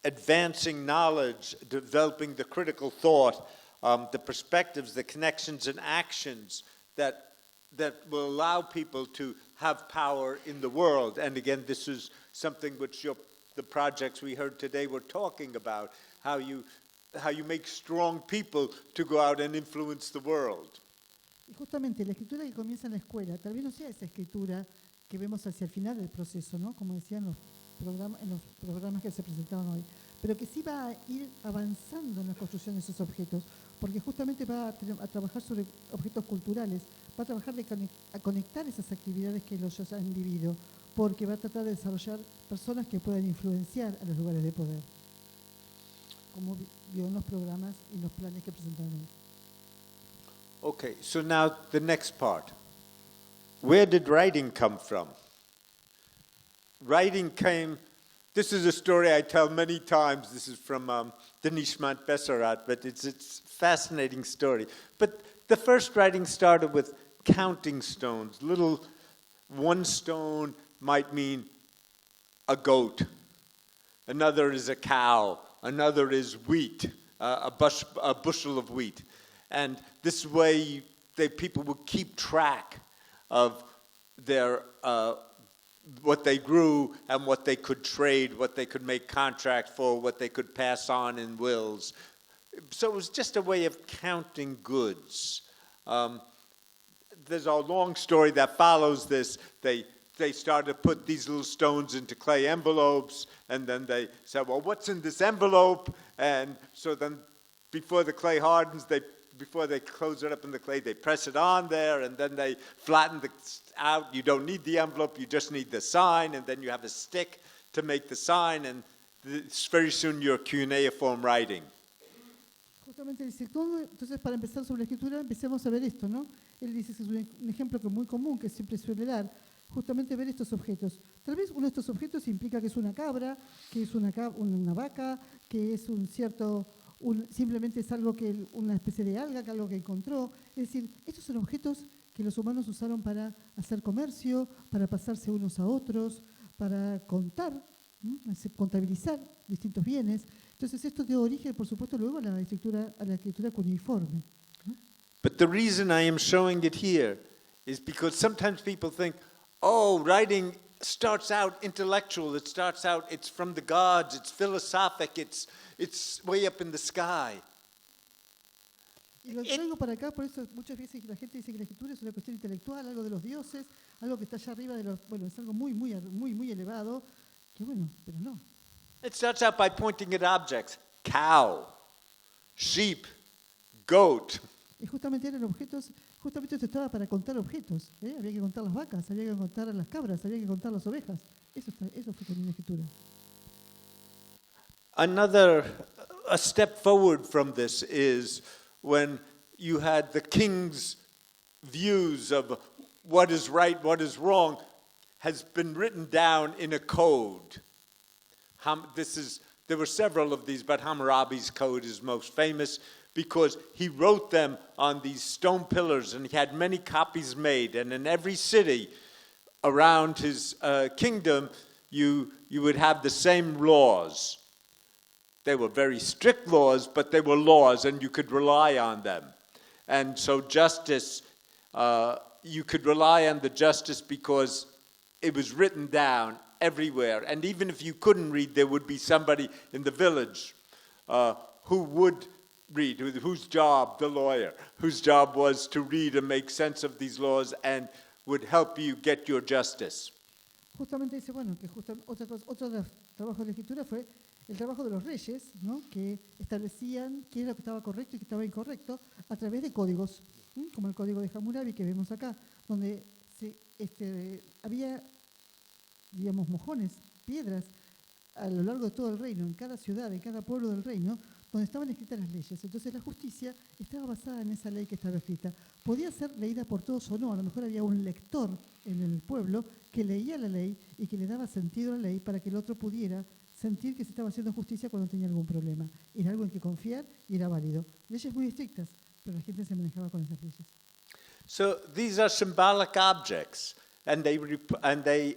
advancing knowledge, developing the critical thought, the perspectives, the connections and actions that will allow people to have power in the world. And again, this is something which you're the projects we heard today were talking about, how you make strong people to go out and influence the world. Y justamente la escritura que comienza en la escuela, tal vez no sea esa escritura que vemos hacia el final del proceso, ¿no? Como decían en los programas que se presentaron hoy, pero que sí va a ir avanzando en la construcción de esos objetos, porque justamente va a trabajar sobre objetos culturales, va a trabajar a conectar esas actividades que ellos ya han vivido, porque va a tratar de desarrollar personas que puedan influenciar a los lugares de poder, como vio en los programas y los planes que presentaron hoy. Okay, so now the next part. Where did writing come from? Writing came, this is a story I tell many times. This is from the Nishmat Besarat, but it's a fascinating story. But the first writing started with counting stones. One stone might mean a goat. Another is a cow. Another is wheat, a bushel of wheat. And this way, people would keep track of their what they grew and what they could trade, what they could make contracts for, what they could pass on in wills. So it was just a way of counting goods. There's a long story that follows this. They started to put these little stones into clay envelopes, and then they said, well, what's in this envelope? And so then before the clay hardens, before they close it up in the clay, they press it on there, and then they flatten it out. You don't need the envelope, you just need the sign, and then you have a stick to make the sign, and very soon you're cuneiform writing. Justamente dice, entonces para empezar sobre la escritura, empecemos a ver esto, ¿no? Él dice que es un ejemplo que es muy común, que siempre suele dar, justamente ver estos objetos. Tal vez uno de estos objetos implica que es una cabra, que es una vaca, que es simplemente es algo que una especie de alga, que algo que encontró. Es decir, estos son objetos que los humanos usaron para hacer comercio, para pasarse unos a otros, para contabilizar distintos bienes. Entonces esto dio origen, por supuesto, luego a la escritura cuneiforme. But the reason I am showing it here is because sometimes people think, oh, writing starts out intellectual, it's from the gods, it's philosophic, it's way up in the sky. Y lo traigo para acá, por eso muchas veces la gente dice que la escritura es una cuestión intelectual, algo de los dioses, algo que está allá arriba es algo muy elevado, que pero no. It starts out by pointing at objects, cow, sheep, goat. Y justamente eran objetos, justamente esto estaba para contar objetos, ¿eh? Había que contar las vacas, había que contar las cabras, había que contar las ovejas. Eso fue también la escritura. A step forward from this is when you had the king's views of what is right, what is wrong, has been written down in a code. There were several of these, but Hammurabi's code is most famous because he wrote them on these stone pillars, and he had many copies made. And in every city around his kingdom, you would have the same laws. They were very strict laws, but they were laws, and you could rely on them. And so justice, you could rely on the justice because it was written down everywhere. And even if you couldn't read, there would be somebody in the village who would read, whose job, the lawyer, whose job was to read and make sense of these laws and would help you get your justice. Justamente dice, que otro trabajo de la escritura fue el trabajo de los reyes, ¿no? Que establecían qué era lo que estaba correcto y qué estaba incorrecto a través de códigos, como el código de Hammurabi que vemos acá, donde había, digamos, mojones, piedras a lo largo de todo el reino, en cada ciudad, en cada pueblo del reino, donde estaban escritas las leyes. Entonces la justicia estaba basada en esa ley que estaba escrita. Podía ser leída por todos o no, a lo mejor había un lector en el pueblo que leía la ley y que le daba sentido a la ley para que el otro pudiera sentir que se estaba haciendo justicia cuando tenía algún problema. Era algo en que confiar y era válido. Leyes muy estrictas, pero la gente se manejaba con esas leyes. So these are symbolic objects, and they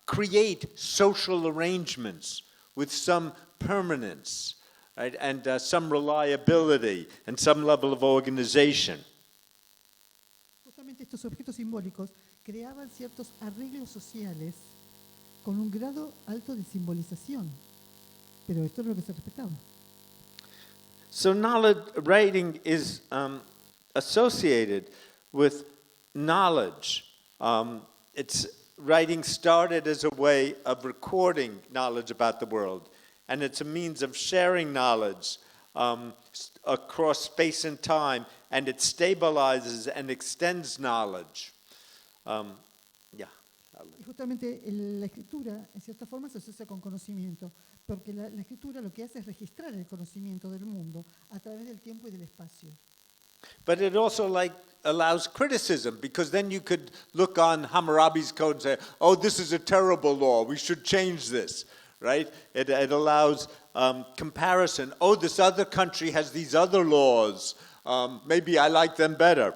create social arrangements with some permanence, right, and some reliability and some level of organization. Justamente estos objetos simbólicos creaban ciertos arreglos sociales con un grado alto de simbolización. Pero esto es lo que se respetaba. So knowledge writing is associated with knowledge. Writing started as a way of recording knowledge about the world, and it's a means of sharing knowledge across space and time, and it stabilizes and extends knowledge. Y justamente la escritura, en cierta forma, se asocia con conocimiento, porque la escritura lo que hace es registrar el conocimiento del mundo a través del tiempo y del espacio. But it also allows criticism, because then you could look on Hammurabi's code and say, oh, this is a terrible law, we should change this, right? It allows comparison. Oh, this other country has these other laws, maybe I like them better.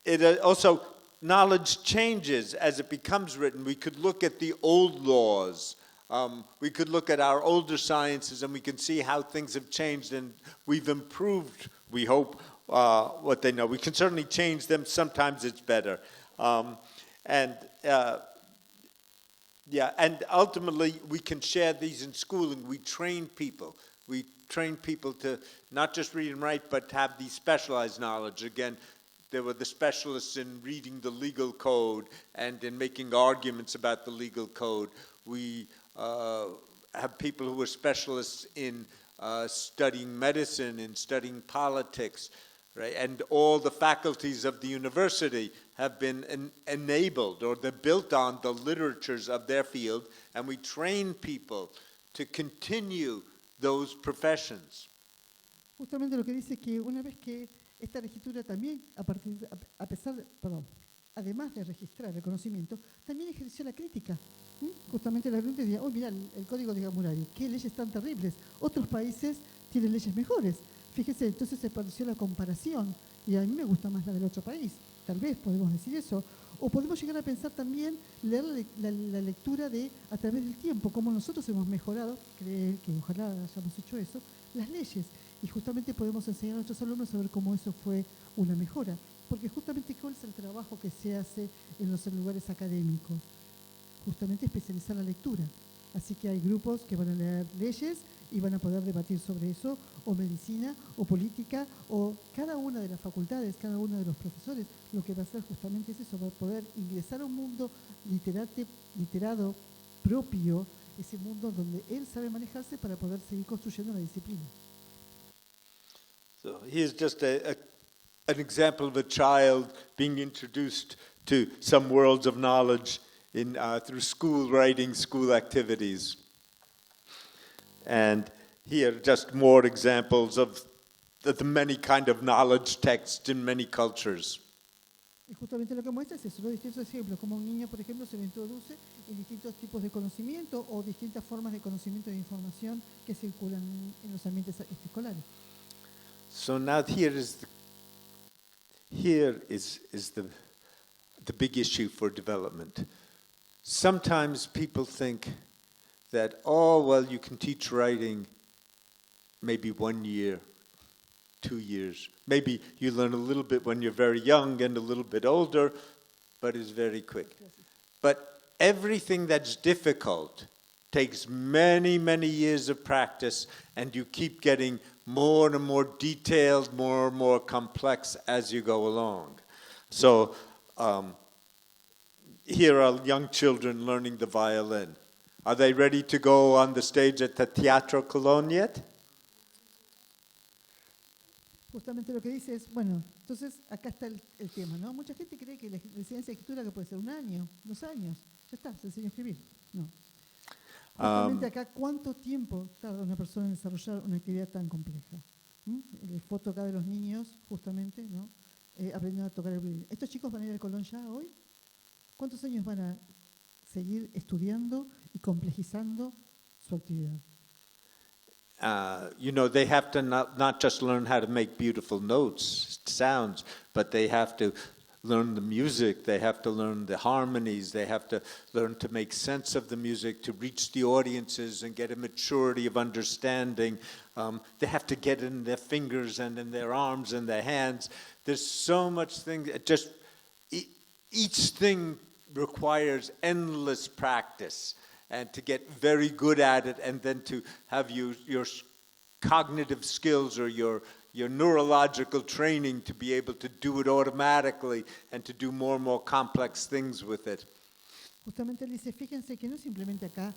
It also, knowledge changes as it becomes written. We could look at the old laws. We could look at our older sciences and we can see how things have changed and we've improved, we hope, what they know. We can certainly change them. Sometimes it's better. And ultimately we can share these in schooling. We train people. We train people to not just read and write, but have these specialized knowledge. Again, there were the specialists in reading the legal code and in making arguments about the legal code. We have people who are specialists in studying medicine, in studying politics, right? And all the faculties of the university have been enabled, or they're built on the literatures of their field, and we train people to continue those professions. Justamente lo que dice que una vez que esta escritura también, además de registrar el conocimiento, también ejerció la crítica. Justamente la gente decía, oh, mira, el código de Hammurabi, qué leyes tan terribles. Otros países tienen leyes mejores. Fíjese, entonces se pareció la comparación. Y a mí me gusta más la del otro país. Tal vez podemos decir eso. O podemos llegar a pensar también, leer la lectura a través del tiempo, cómo nosotros hemos mejorado, creer que ojalá hayamos hecho eso, las leyes. Y justamente podemos enseñar a nuestros alumnos a ver cómo eso fue una mejora. Porque justamente cuál es el trabajo que se hace en los lugares académicos. Justamente especializar la lectura. Así que hay grupos que van a leer leyes y van a poder debatir sobre eso, o medicina, o política, o cada una de las facultades, cada uno de los profesores, lo que va a hacer justamente es eso, va a poder ingresar a un mundo literado propio, ese mundo donde él sabe manejarse para poder seguir construyendo la disciplina. So here's just an example of a child being introduced to some worlds of knowledge through school writing, school activities. And here just more examples of the many kind of knowledge texts in many cultures. Y justamente lo que muestra es eso, los distintos ejemplos, como un niño, por ejemplo, se le introduce en distintos tipos de conocimiento o distintas formas de conocimiento e información que circulan en los ambientes escolares. So now here is the big issue for development. Sometimes people think that, oh, well, you can teach writing maybe 1 year, 2 years. Maybe you learn a little bit when you're very young and a little bit older, but it's very quick. But everything that's difficult takes many, many years of practice, and you keep getting more and more detailed, more and more complex as you go along. So here are young children learning the violin. Are they ready to go on the stage at the Teatro Colón yet? Justamente lo que dice es, bueno, entonces acá está el tema, ¿no? Mucha gente cree que la enseñanza de escritura que puede ser 1 año, 2 años, ya está, se enseña a escribir. No. Justamente acá, ¿cuánto tiempo tarda una persona en desarrollar una actividad tan compleja? La foto acá de los niños, justamente, ¿no? Aprendiendo a tocar el violín. ¿Estos chicos van a ir al Colón ya hoy? ¿Cuántos años van a seguir estudiando y complejizando su actividad? They have to not just learn how to make beautiful notes, sounds, but they have to learn the music, they have to learn the harmonies, they have to learn to make sense of the music, to reach the audiences and get a maturity of understanding. They have to get in their fingers and in their arms and their hands. There's so much thing, just each thing requires endless practice and to get very good at it, and then to have your cognitive skills or your neurological training to be able to do it automatically and to do more and more complex things with it. Justamente él dice, fíjense que no es simplemente acá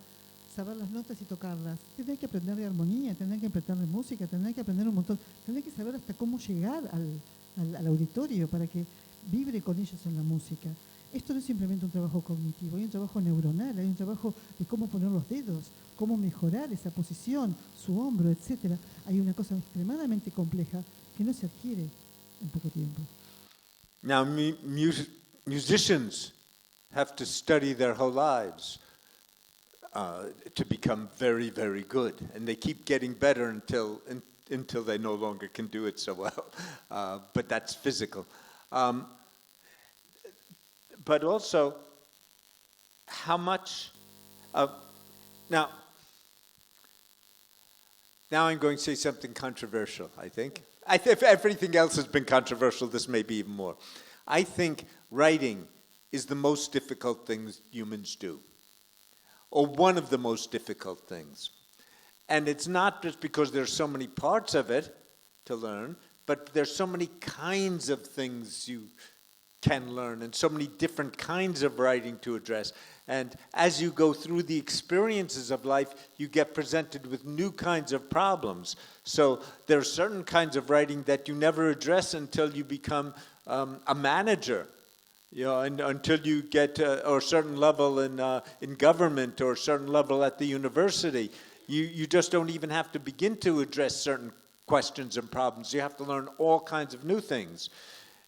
saber las notas y tocarlas, tendrán que aprender de armonía, tendrán que aprender de música, tendrán que aprender un montón, tendrán que saber hasta cómo llegar al auditorio para que vibre con ellos en la música. Esto no es simplemente un trabajo cognitivo, hay un trabajo neuronal, hay un trabajo de cómo poner los dedos, cómo mejorar esa posición, su hombro, etc. Hay una cosa extremadamente compleja que no se adquiere en poco tiempo. Now, musicians have to study their whole lives to become very, very good, and they keep getting better until they no longer can do it so well. But that's physical. But also, how much now I'm going to say something controversial, I think. If everything else has been controversial, this may be even more. I think writing is the most difficult thing humans do, or one of the most difficult things. And it's not just because there's so many parts of it to learn, but there's so many kinds of things you can learn and so many different kinds of writing to address. And as you go through the experiences of life, you get presented with new kinds of problems. So there are certain kinds of writing that you never address until you become a manager, and until you get a certain level in government or a certain level at the university. You just don't even have to begin to address certain questions and problems. You have to learn all kinds of new things.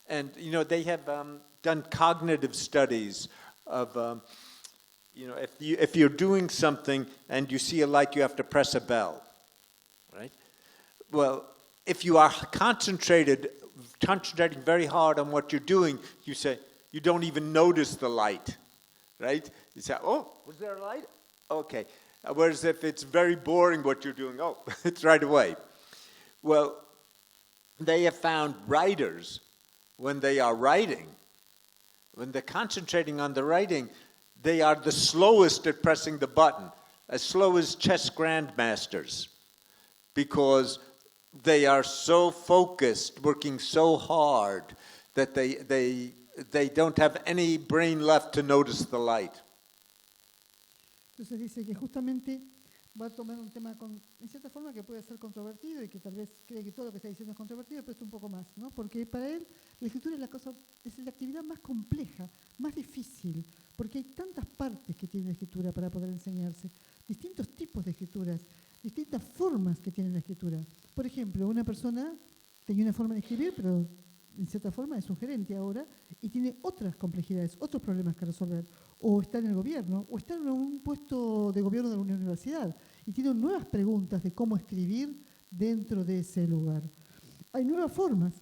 And, they have done cognitive studies of, if you're doing something and you see a light, you have to press a bell, right? Well, if you are concentrating very hard on what you're doing, you don't even notice the light, right? You say, oh, was there a light? Okay. Whereas if it's very boring what you're doing, oh, it's right away. Well, they have found writers, when they are writing, when they're concentrating on the writing, they are the slowest at pressing the button, as slow as chess grandmasters, because they are so focused, working so hard, that they don't have any brain left to notice the light. Entonces dice que justamente va a tomar un tema en cierta forma que puede ser controvertido y que tal vez cree que todo lo que está diciendo es controvertido, pero esto un poco más, ¿no? Porque para él la escritura es la actividad más compleja, más difícil, porque hay tantas partes que tiene la escritura para poder enseñarse, distintos tipos de escrituras, distintas formas que tiene la escritura. Por ejemplo, una persona tenía una forma de escribir, pero en cierta forma es un gerente ahora y tiene otras complejidades, otros problemas que resolver. O está en el gobierno, o está en un puesto de gobierno de una universidad y tiene nuevas preguntas de cómo escribir dentro de ese lugar. Hay nuevas formas.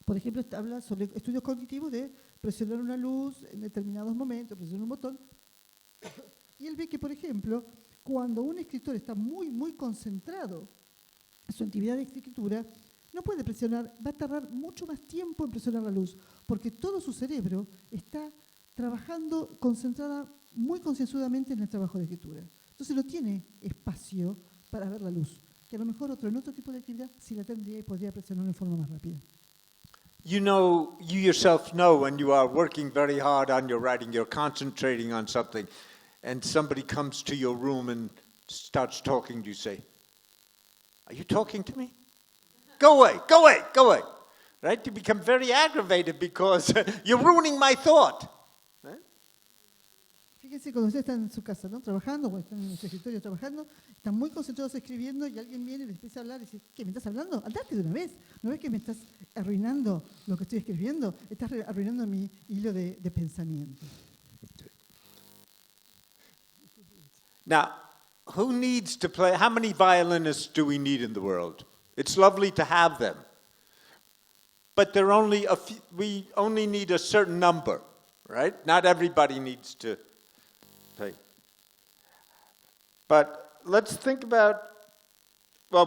Por ejemplo, habla sobre estudios cognitivos de presionar una luz en determinados momentos, presionar un botón. Y él ve que, por ejemplo, cuando un escritor está muy, muy concentrado en su actividad de escritura, no puede presionar, va a tardar mucho más tiempo en presionar la luz, porque todo su cerebro está trabajando muy concienzudamente en el trabajo de escritura. Entonces no tiene espacio para ver la luz, que a lo mejor en otro tipo de actividad sí la tendría y podría presionar de forma más rápida. You yourself know when you are working very hard on your writing, you're concentrating on something, and somebody comes to your room and starts talking to you, say, "Are you talking to me? Go away, go away, go away." Right? You become very aggravated because you're ruining my thought. Fíjense cuando usted está en su casa, ¿no? Trabajando, o están en su escritorio trabajando, están muy concentrados escribiendo y alguien viene y les empieza a hablar y dice, ¿qué, me estás hablando? Andate de una vez. ¿No ves que me estás arruinando lo que estoy escribiendo? Estás arruinando mi hilo de pensamiento. Now, who needs to play? How many violinists do we need in the world? It's lovely to have them. But we only need a certain number, right? Not everybody needs to play. But let's think about,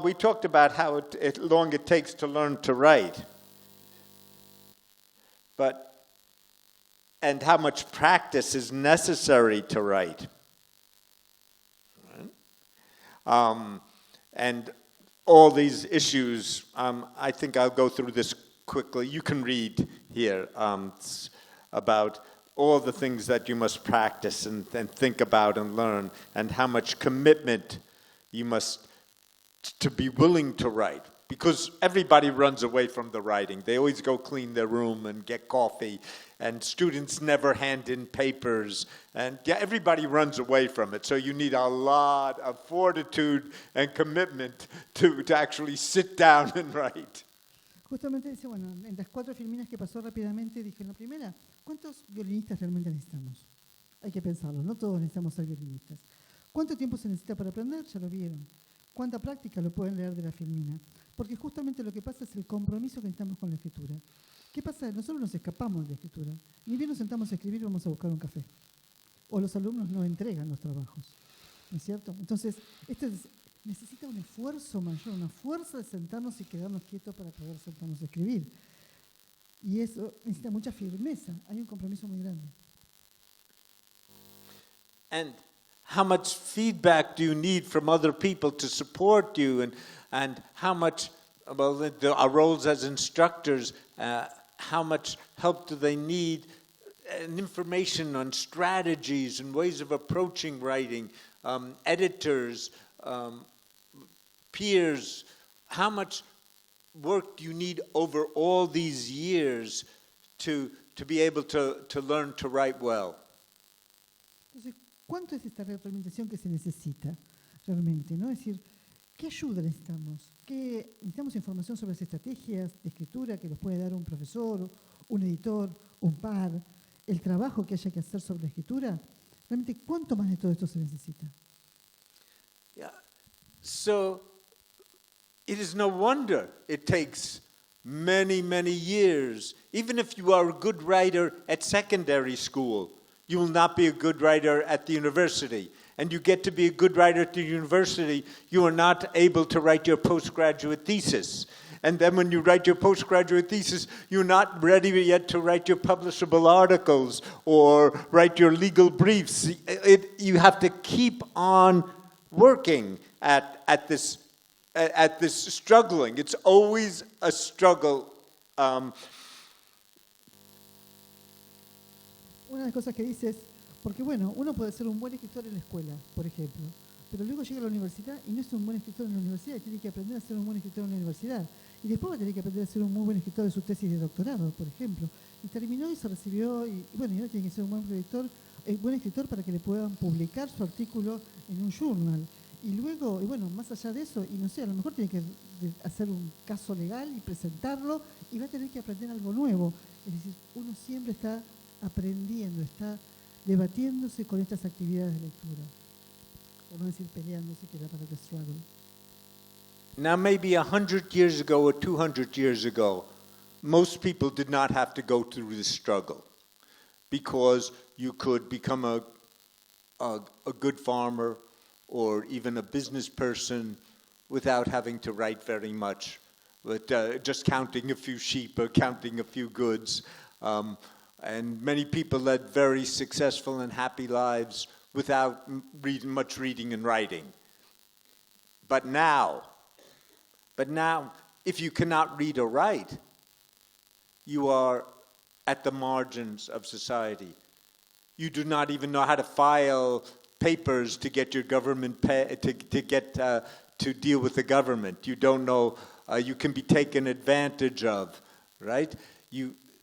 we talked about how long it takes to learn to write. But and how much practice is necessary to write. And all these issues, I think I'll go through this quickly. You can read here about all the things that you must practice and think about and learn, and how much commitment you must to be willing to write. Because everybody runs away from the writing. They always go clean their room and get coffee, and students never hand in papers, and everybody runs away from it. So you need a lot of fortitude and commitment to actually sit down and write. Justamente dice, bueno, en las 4 filminas que pasó rápidamente, dije en la primera, ¿cuántos violinistas realmente necesitamos? Hay que pensarlo, no todos necesitamos ser violinistas. ¿Cuánto tiempo se necesita para aprender? Ya lo vieron. ¿Cuánta práctica? Lo pueden leer de la filmina. Porque justamente lo que pasa es el compromiso que necesitamos con la escritura. ¿Qué pasa? Nosotros nos escapamos de la escritura. Ni bien nos sentamos a escribir, vamos a buscar un café. O los alumnos no entregan los trabajos. ¿No es cierto? Entonces, necesita un esfuerzo mayor, una fuerza de sentarnos y quedarnos quietos para poder sentarnos a escribir. Y eso necesita mucha firmeza. Hay un compromiso muy grande. And how much feedback do you need from other people to support you, and how much, well, our roles as instructors, how much help do they need, and information on strategies and ways of approaching writing, editors, peers, how much work do you need over all these years to be able to learn to write well? Entonces, ¿cuánto es esta retroalimentación que se necesita realmente? ¿No? Es decir, ¿qué ayuda necesitamos? Necesitamos información sobre las estrategias de escritura que nos puede dar un profesor, un editor, un par, el trabajo que haya que hacer sobre la escritura. Realmente, ¿cuánto más de todo esto se necesita? Yeah. So it is no wonder it takes many, many years. Even if you are a good writer at secondary school, you will not be a good writer at the university. And you get to be a good writer at the university, you are not able to write your postgraduate thesis. And then when you write your postgraduate thesis, you're not ready yet to write your publishable articles or write your legal briefs. You have to keep on working at this struggling. It's always a struggle. Una de las cosas que dice es, porque bueno, uno puede ser un buen escritor en la escuela, por ejemplo, pero luego llega a la universidad y no es un buen escritor en la universidad y tiene que aprender a ser un buen escritor en la universidad. Y después va a tener que aprender a ser un muy buen escritor de su tesis de doctorado, por ejemplo. Y terminó y se recibió, y bueno, y ahora tiene que ser un buen escritor para que le puedan publicar su artículo en un journal. Y luego, y bueno, más allá de eso, y no sé, a lo mejor tiene que hacer un caso legal y presentarlo, y va a tener que aprender algo nuevo. Es decir, uno siempre está aprendiendo, está debatiéndose con estas actividades de lectura. Por no decir peleándose, que era para the struggle. Now maybe 100 years ago or 200 years ago, most people did not have to go through this struggle because you could become a good farmer or even a business person without having to write very much, but just counting a few sheep or counting a few goods. And many people led very successful and happy lives without much reading and writing. But now, if you cannot read or write, you are at the margins of society. You do not even know how to file papers to get your government to deal with the government. You don't know. You can be taken advantage of, right?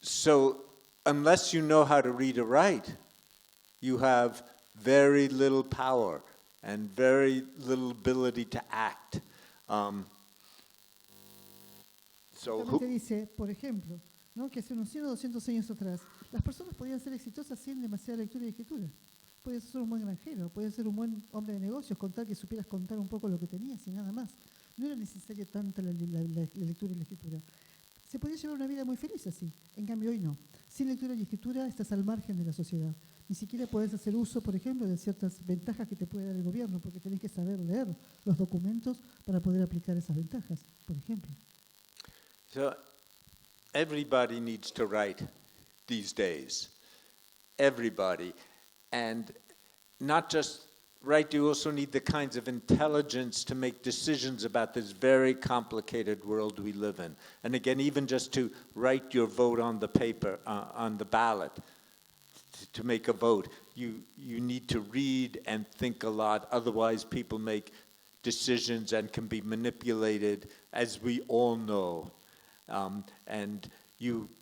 So unless you know how to read or write, you have very little power and very little ability to act. Justamente dice, por ejemplo, ¿no? Que hace unos 100 o 200 años atrás, las personas podían ser exitosas sin demasiada lectura y escritura. Podías ser un buen granjero, podías ser un buen hombre de negocios, con tal que supieras contar un poco lo que tenías y nada más. No era necesaria tanta la lectura y la escritura. Se podía llevar una vida muy feliz así. En cambio, hoy no. Sin lectura y escritura estás al margen de la sociedad. Ni siquiera podés hacer uso, por ejemplo, de ciertas ventajas que te puede dar el gobierno, porque tenés que saber leer los documentos para poder aplicar esas ventajas, por ejemplo. So everybody needs to write these days. everybody. And not just write, you also need the kinds of intelligence to make decisions about this very complicated world we live in. And again, even just to write your vote on the paper, on the ballot, to make a vote, you need to read and think a lot. Otherwise, people make decisions and can be manipulated, as we all know. And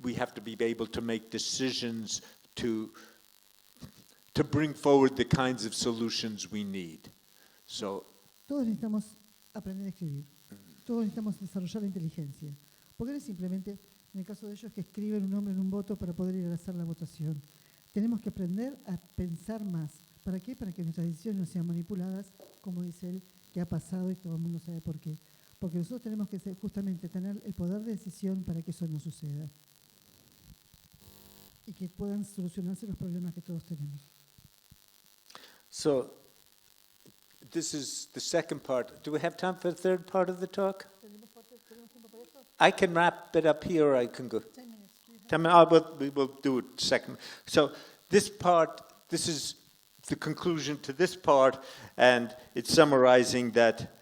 we have to be able to make decisions to bring forward the kinds of solutions we need. So, todos necesitamos aprender a escribir. Todos necesitamos desarrollar la inteligencia. Porque no es simplemente, en el caso de ellos, que escriben un nombre en un voto para poder ir a hacer la votación. Tenemos que aprender a pensar más. ¿Para qué? Para que nuestras decisiones no sean manipuladas, como dice él, que ha pasado y todo el mundo sabe por qué. Porque nosotros tenemos que justamente tener el poder de decisión para que eso no suceda. Y que puedan solucionarse los problemas que todos tenemos. So, this is the second part. Do we have time for the third part of the talk? I can wrap it up here, or I can go. 10 minutes. 10 minutes. We will do it second. So, this part, this is the conclusion to this part, and it's summarizing that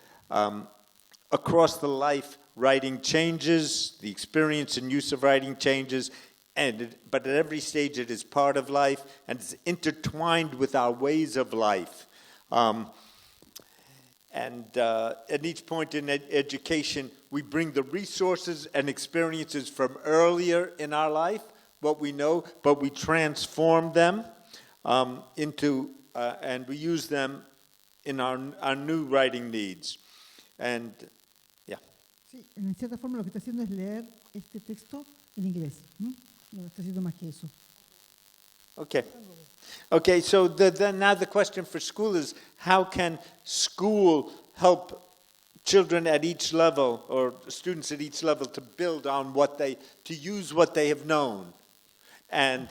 across the life, writing changes, the experience and use of writing changes, but at every stage it is part of life, and it's intertwined with our ways of life. And at each point in education, we bring the resources and experiences from earlier in our life, what we know, but we transform them and we use them in our new writing needs. And, yeah. Sí, en cierta forma lo que está haciendo es leer este texto en inglés. No está haciendo más que eso. Okay. Okay, so now the question for school is, how can school help children at each level, or students at each level, to build on to use what they have known and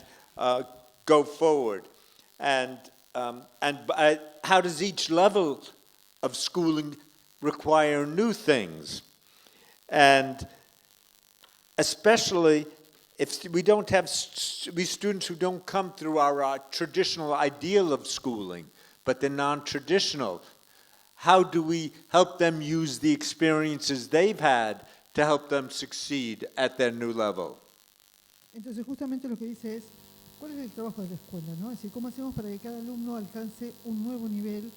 go forward? And how does each level of schooling require new things? And especially if we don't have students who don't come through our traditional ideal of schooling, but they're non-traditional, how do we help them use the experiences they've had to help them succeed at their new level? Entonces, justamente lo que dice es, ¿cuál es el trabajo de la escuela? ¿No? Es decir, ¿cómo hacemos para que cada alumno alcance un nuevo nivel,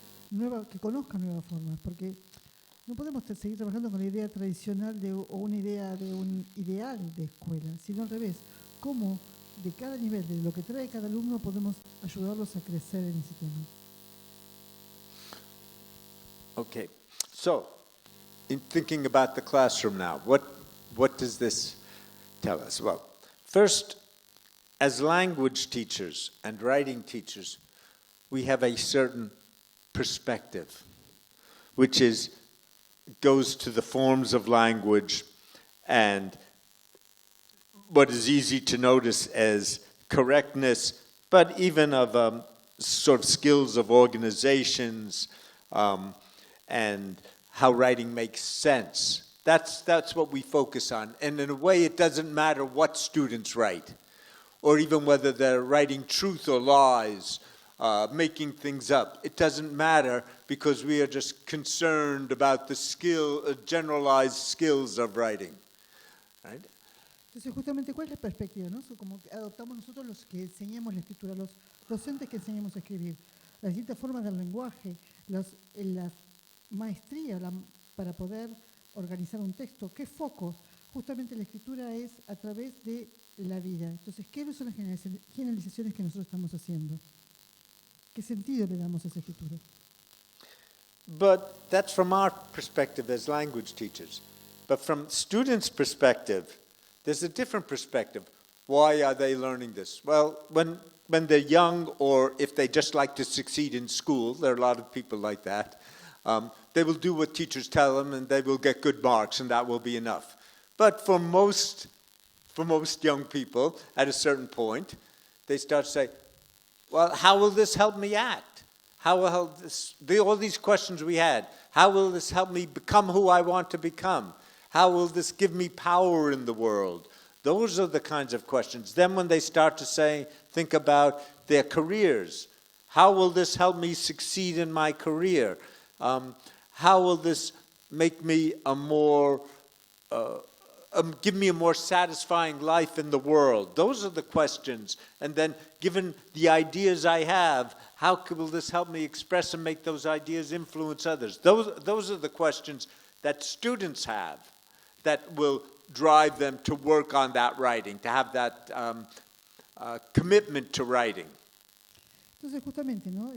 que conozca nuevas formas? Porque no podemos seguir trabajando con la idea tradicional o una idea de un ideal de escuela, sino al revés. ¿Cómo de cada nivel, de lo que trae cada alumno, podemos ayudarlos a crecer en ese tema? Okay, so in thinking about the classroom now, what does this tell us? Well, first, as language teachers and writing teachers, we have a certain perspective, which goes to the forms of language and what is easy to notice as correctness, but even of sort of skills of organizations and how writing makes sense. That's what we focus on. And in a way, it doesn't matter what students write, or even whether they're writing truth or lies, making things up. It doesn't matter, because we are just concerned about the generalized skills of writing. Right? Entonces, justamente, ¿cuál es la perspectiva? ¿No? Como que adoptamos nosotros los que enseñamos la escritura, los docentes que enseñamos a escribir, las distintas formas del lenguaje, la maestría para poder organizar un texto. ¿Qué focos? Justamente la escritura es a través de la vida. Entonces, ¿qué son las generalizaciones que nosotros estamos haciendo? ¿Qué sentido le damos a esa escritura? But that's from our perspective as language teachers. But from students' perspective, there's a different perspective. Why are they learning this? Well, when they're young, or if they just like to succeed in school, there are a lot of people like that, they will do what teachers tell them and they will get good marks and that will be enough. But for most young people, at a certain point, they start to say, well, how will this help me act? How will all these questions we had, how will this help me become who I want to become? How will this give me power in the world? Those are the kinds of questions. Then when they start to think about their careers, how will this help me succeed in my career? How will this make me give me a more satisfying life in the world? Those are the questions. And then, given the ideas I have, how will this help me express and make those ideas influence others? Those are the questions that students have that will drive them to work on that writing, to have that commitment to writing. Entonces, justamente, ¿no?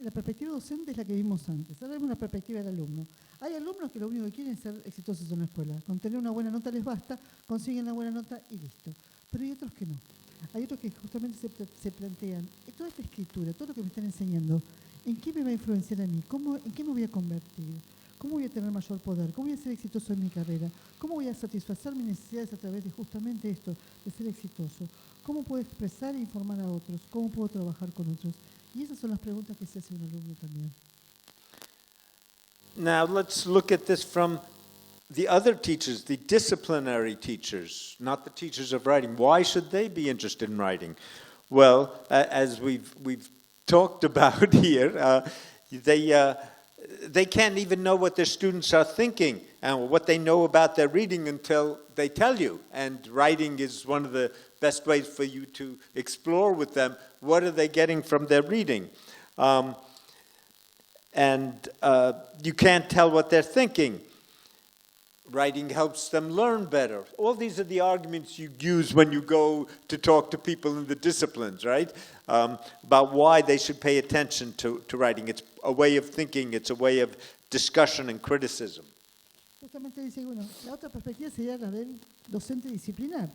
La perspectiva docente es la que vimos antes. Ahora vemos una perspectiva del alumno. Hay alumnos que lo único que quieren es ser exitosos en la escuela. Con tener una buena nota les basta, consiguen la buena nota y listo. Pero hay otros que no. Hay otros que justamente se plantean, toda esta escritura, todo lo que me están enseñando, ¿en qué me va a influenciar a mí? ¿En qué me voy a convertir? ¿Cómo voy a tener mayor poder? ¿Cómo voy a ser exitoso en mi carrera? ¿Cómo voy a satisfacer mis necesidades a través de justamente esto, de ser exitoso? ¿Cómo puedo expresar e informar a otros? ¿Cómo puedo trabajar con otros? Y esas son las preguntas que se hace un alumno también. Now let's look at this from the other teachers, the disciplinary teachers, not the teachers of writing. Why should they be interested in writing? Well, as we've talked about here, they can't even know what their students are thinking and what they know about their reading until they tell you. And writing is one of the best ways for you to explore with them what are they getting from their reading. You can't tell what they're thinking. Writing helps them learn better. All these are the arguments you use when you go to talk to people in the disciplines, right? About why they should pay attention to writing. It's a way of thinking, it's a way of discussion and criticism. Justamente dice, bueno, la otra perspectiva sería la del docente disciplinar.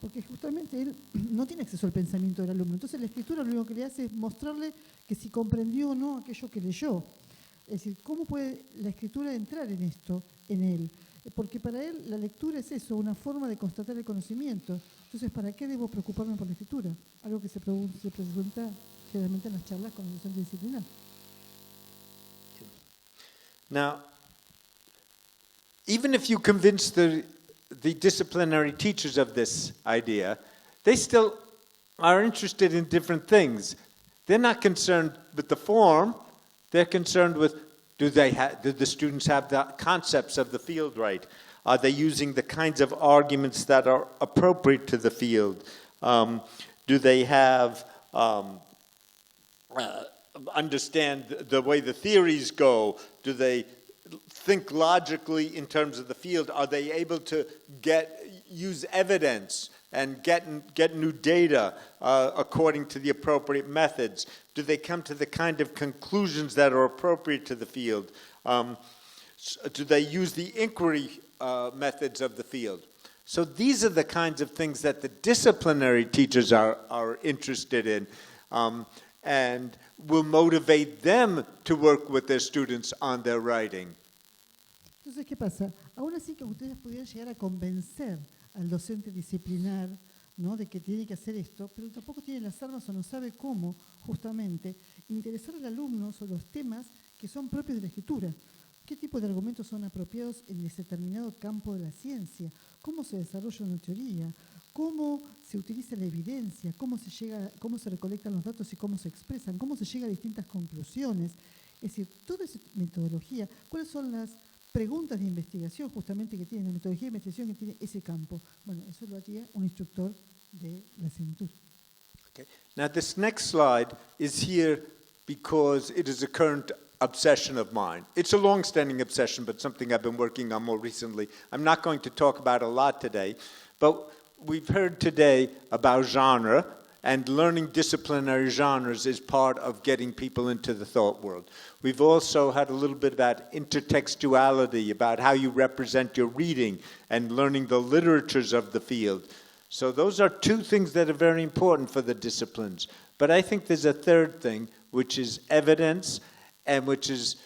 Porque justamente él no tiene acceso al pensamiento del alumno. Entonces la escritura lo único que le hace es mostrarle que si comprendió o no aquello que leyó. Es decir, ¿cómo puede la escritura entrar en esto, en él? Porque para él la lectura es eso, una forma de constatar el conocimiento. Entonces, ¿para qué debo preocuparme por la escritura? Algo que se pregunta generalmente en las charlas con el docente disciplinar. Now, even if you convince the disciplinary teachers of this idea, they still are interested in different things. They're not concerned with the form. They're concerned with, do the students have the concepts of the field right? Are they using the kinds of arguments that are appropriate to the field? Do they have understand the way the theories go? Do they think logically in terms of the field? Are they able to use evidence and get new data according to the appropriate methods? Do they come to the kind of conclusions that are appropriate to the field? Do they use the inquiry methods of the field? So these are the kinds of things that the disciplinary teachers are interested in and will motivate them to work with their students on their writing. Entonces, ¿qué pasa? Aún así que ustedes pudieran llegar a convencer al docente disciplinar, ¿no?, de que tiene que hacer esto, pero tampoco tiene las armas o no sabe cómo, justamente, interesar al alumno sobre los temas que son propios de la escritura. ¿Qué tipo de argumentos son apropiados en ese determinado campo de la ciencia? ¿Cómo se desarrolla una teoría? ¿Cómo se utiliza la evidencia? ¿Cómo se recolectan los datos y cómo se expresan? ¿Cómo se llega a distintas conclusiones? Es decir, toda esa metodología, ¿cuáles son las preguntas de investigación justamente que tiene la metodología de investigación que tiene ese campo? Bueno, eso lo haría un instructor de la asignatura. Okay. Now this next slide is here because it is a current obsession of mine. It's a long-standing obsession, but something I've been working on more recently. I'm not going to talk about a lot today, but we've heard today about genre, and learning disciplinary genres is part of getting people into the thought world. We've also had a little bit about intertextuality, about how you represent your reading, and learning the literatures of the field. So those are two things that are very important for the disciplines. But I think there's a third thing, which is evidence, and which is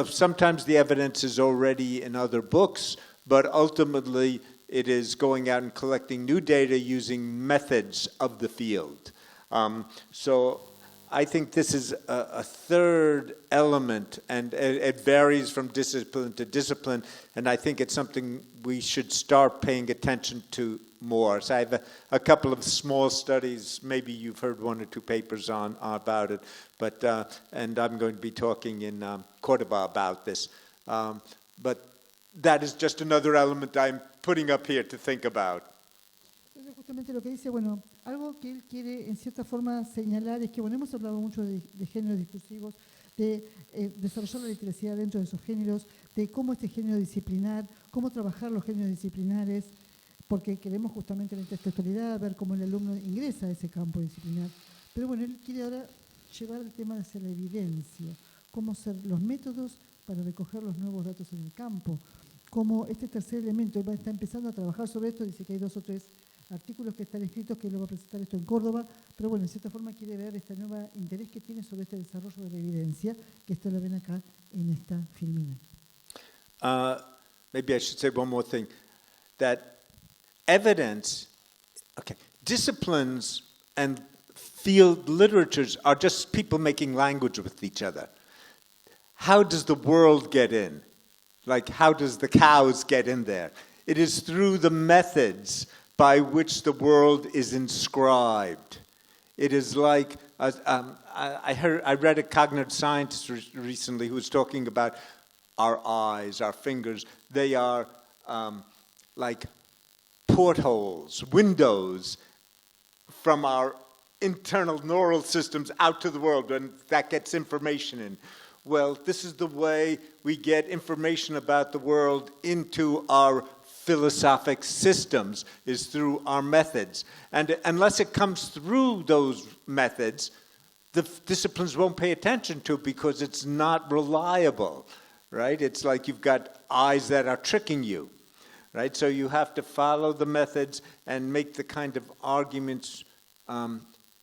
sometimes the evidence is already in other books, but ultimately it is going out and collecting new data using methods of the field. So I think this is a third element, and it varies from discipline to discipline, and I think it's something we should start paying attention to more. So I have a couple of small studies, maybe you've heard one or two papers about it, but and I'm going to be talking in Cordoba about this. But that is just another element I'm putting up here to think about. Justamente lo que dice, bueno, algo que él quiere en cierta forma señalar es que, bueno, hemos hablado mucho de géneros discursivos, de desarrollar la literacia dentro de esos géneros, de cómo este género disciplinar, cómo trabajar los géneros disciplinares, porque queremos justamente la intertextualidad, ver cómo el alumno ingresa a ese campo disciplinar. Pero bueno, él quiere ahora llevar el tema hacia la evidencia, cómo ser los métodos para recoger los nuevos datos en el campo, cómo este tercer elemento, él está empezando a trabajar sobre esto, dice que hay 2 o 3 artículos que están escritos, que él lo va a presentar esto en Córdoba, pero bueno, en cierta forma quiere ver este nuevo interés que tiene sobre este desarrollo de la evidencia, que esto lo ven acá en esta filmina. Maybe I should say one more thing, that evidence, disciplines and field literatures are just people making language with each other. How does the world get in? Like, how does the cows get in there? It is through the methods by which the world is inscribed. It is like, I read a cognitive scientist recently who was talking about our eyes, our fingers. They are like portholes, windows from our internal neural systems out to the world, and that gets information in. Well, this is the way we get information about the world into our philosophic systems, is through our methods. And unless it comes through those methods, the disciplines won't pay attention to it because it's not reliable, right? It's like you've got eyes that are tricking you, right? So you have to follow the methods and make the kind of arguments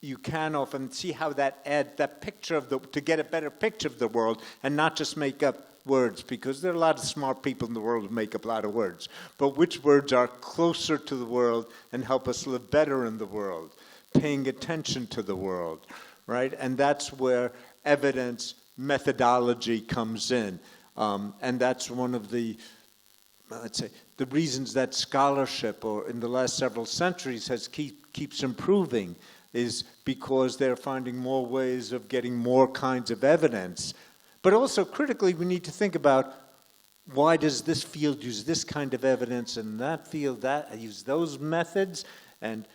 you can often see how that adds that picture of to get a better picture of the world and not just make up words, because there are a lot of smart people in the world who make up a lot of words. But which words are closer to the world and help us live better in the world, paying attention to the world, right? And that's where evidence methodology comes in. And that's one of the, let's say, the reasons that scholarship, or in the last several centuries, keeps improving, is because they're finding more ways of getting more kinds of evidence. But also, critically, we need to think about, why does this field use this kind of evidence and that field use those methods? And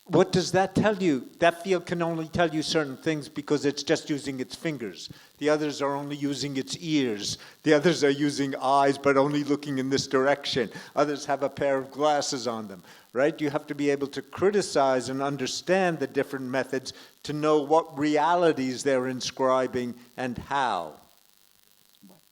what does that tell you? That field can only tell you certain things because it's just using its fingers. The others are only using its ears. The others are using eyes but only looking in this direction. Others have a pair of glasses on them, right? You have to be able to criticize and understand the different methods to know what realities they're inscribing and how. Bueno,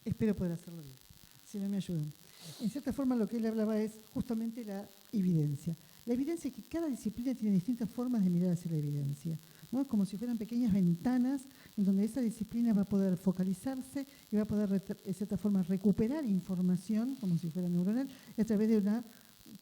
espero poder hacerlo bien, si no me ayudan. En cierta forma lo que él hablaba es justamente la evidencia. La evidencia es que cada disciplina tiene distintas formas de mirar hacia la evidencia, ¿no? Como si fueran pequeñas ventanas en donde esa disciplina va a poder focalizarse y va a poder, de cierta forma, recuperar información, como si fuera neuronal, a través de una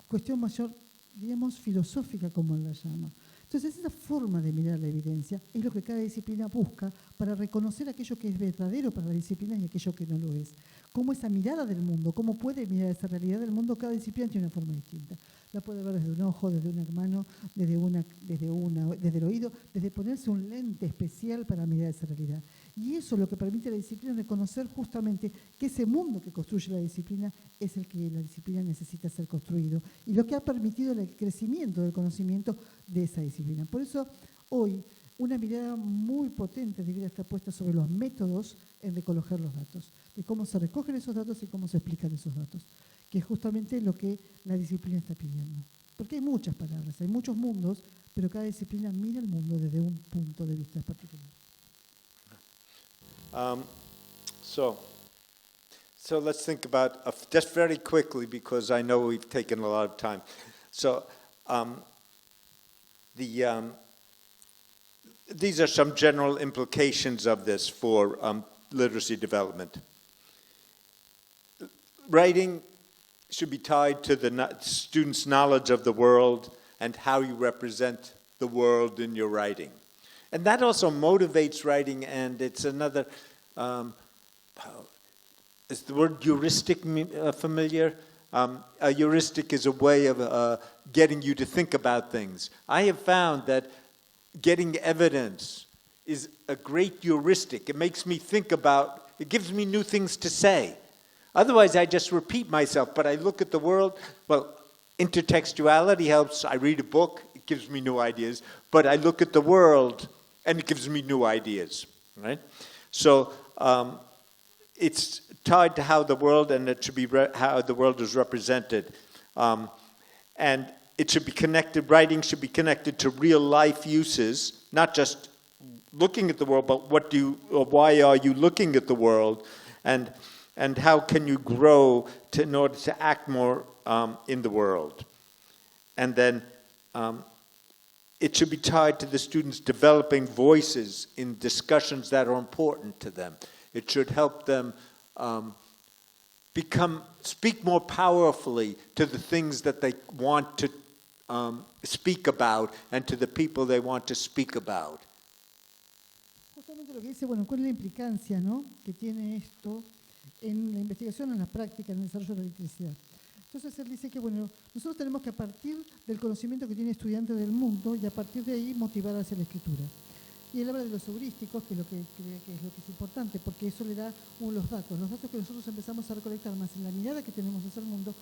cuestión mayor, digamos, filosófica, como él la llama. Entonces, esa forma de mirar la evidencia es lo que cada disciplina busca para reconocer aquello que es verdadero para la disciplina y aquello que no lo es. Cómo esa mirada del mundo, cómo puede mirar esa realidad del mundo, cada disciplina tiene una forma distinta. La puede ver desde un ojo, desde una mano, desde el oído, desde ponerse un lente especial para mirar esa realidad. Y eso es lo que permite a la disciplina reconocer justamente que ese mundo que construye la disciplina es el que la disciplina necesita ser construido y lo que ha permitido el crecimiento del conocimiento de esa disciplina. Por eso, hoy, una mirada muy potente debería estar puesta sobre los métodos en recoger los datos, de cómo se recogen esos datos y cómo se explican esos datos, que es justamente lo que la disciplina está pidiendo. Porque hay muchas palabras, hay muchos mundos, pero cada disciplina mira el mundo desde un punto de vista particular. So let's think about, just very quickly, because I know we've taken a lot of time. So these are some general implications of this for literacy development. Writing should be tied to the student's knowledge of the world and how you represent the world in your writing. And that also motivates writing, and it's another, is the word heuristic familiar? A heuristic is a way of getting you to think about things. I have found that getting evidence is a great heuristic. It makes me think about, it gives me new things to say. Otherwise, I just repeat myself, but I look at the world, well, intertextuality helps. I read a book, it gives me new ideas, but I look at the world, and it gives me new ideas, right? So it's tied to how the world, and it should be how the world is represented. And it should be connected, writing should be connected to real life uses, not just looking at the world, but why are you looking at the world, and how can you grow in order to act more in the world. And then it should be tied to the students developing voices in discussions that are important to them. It should help them speak more powerfully to the things that they want to speak about and to the people they want to speak about. Justamente lo que dice, bueno, ¿cuál es la implicancia, ¿no?, que tiene esto en la investigación, en la práctica, en el desarrollo de la electricidad? Entonces él dice que, bueno, nosotros tenemos que, a partir del conocimiento que tiene estudiante del mundo, y a partir de ahí motivar hacia la escritura. Y él habla de los heurísticos, que es lo que cree que es lo que es importante, porque eso le da los datos que nosotros empezamos a recolectar más en la mirada que tenemos hacia el mundo,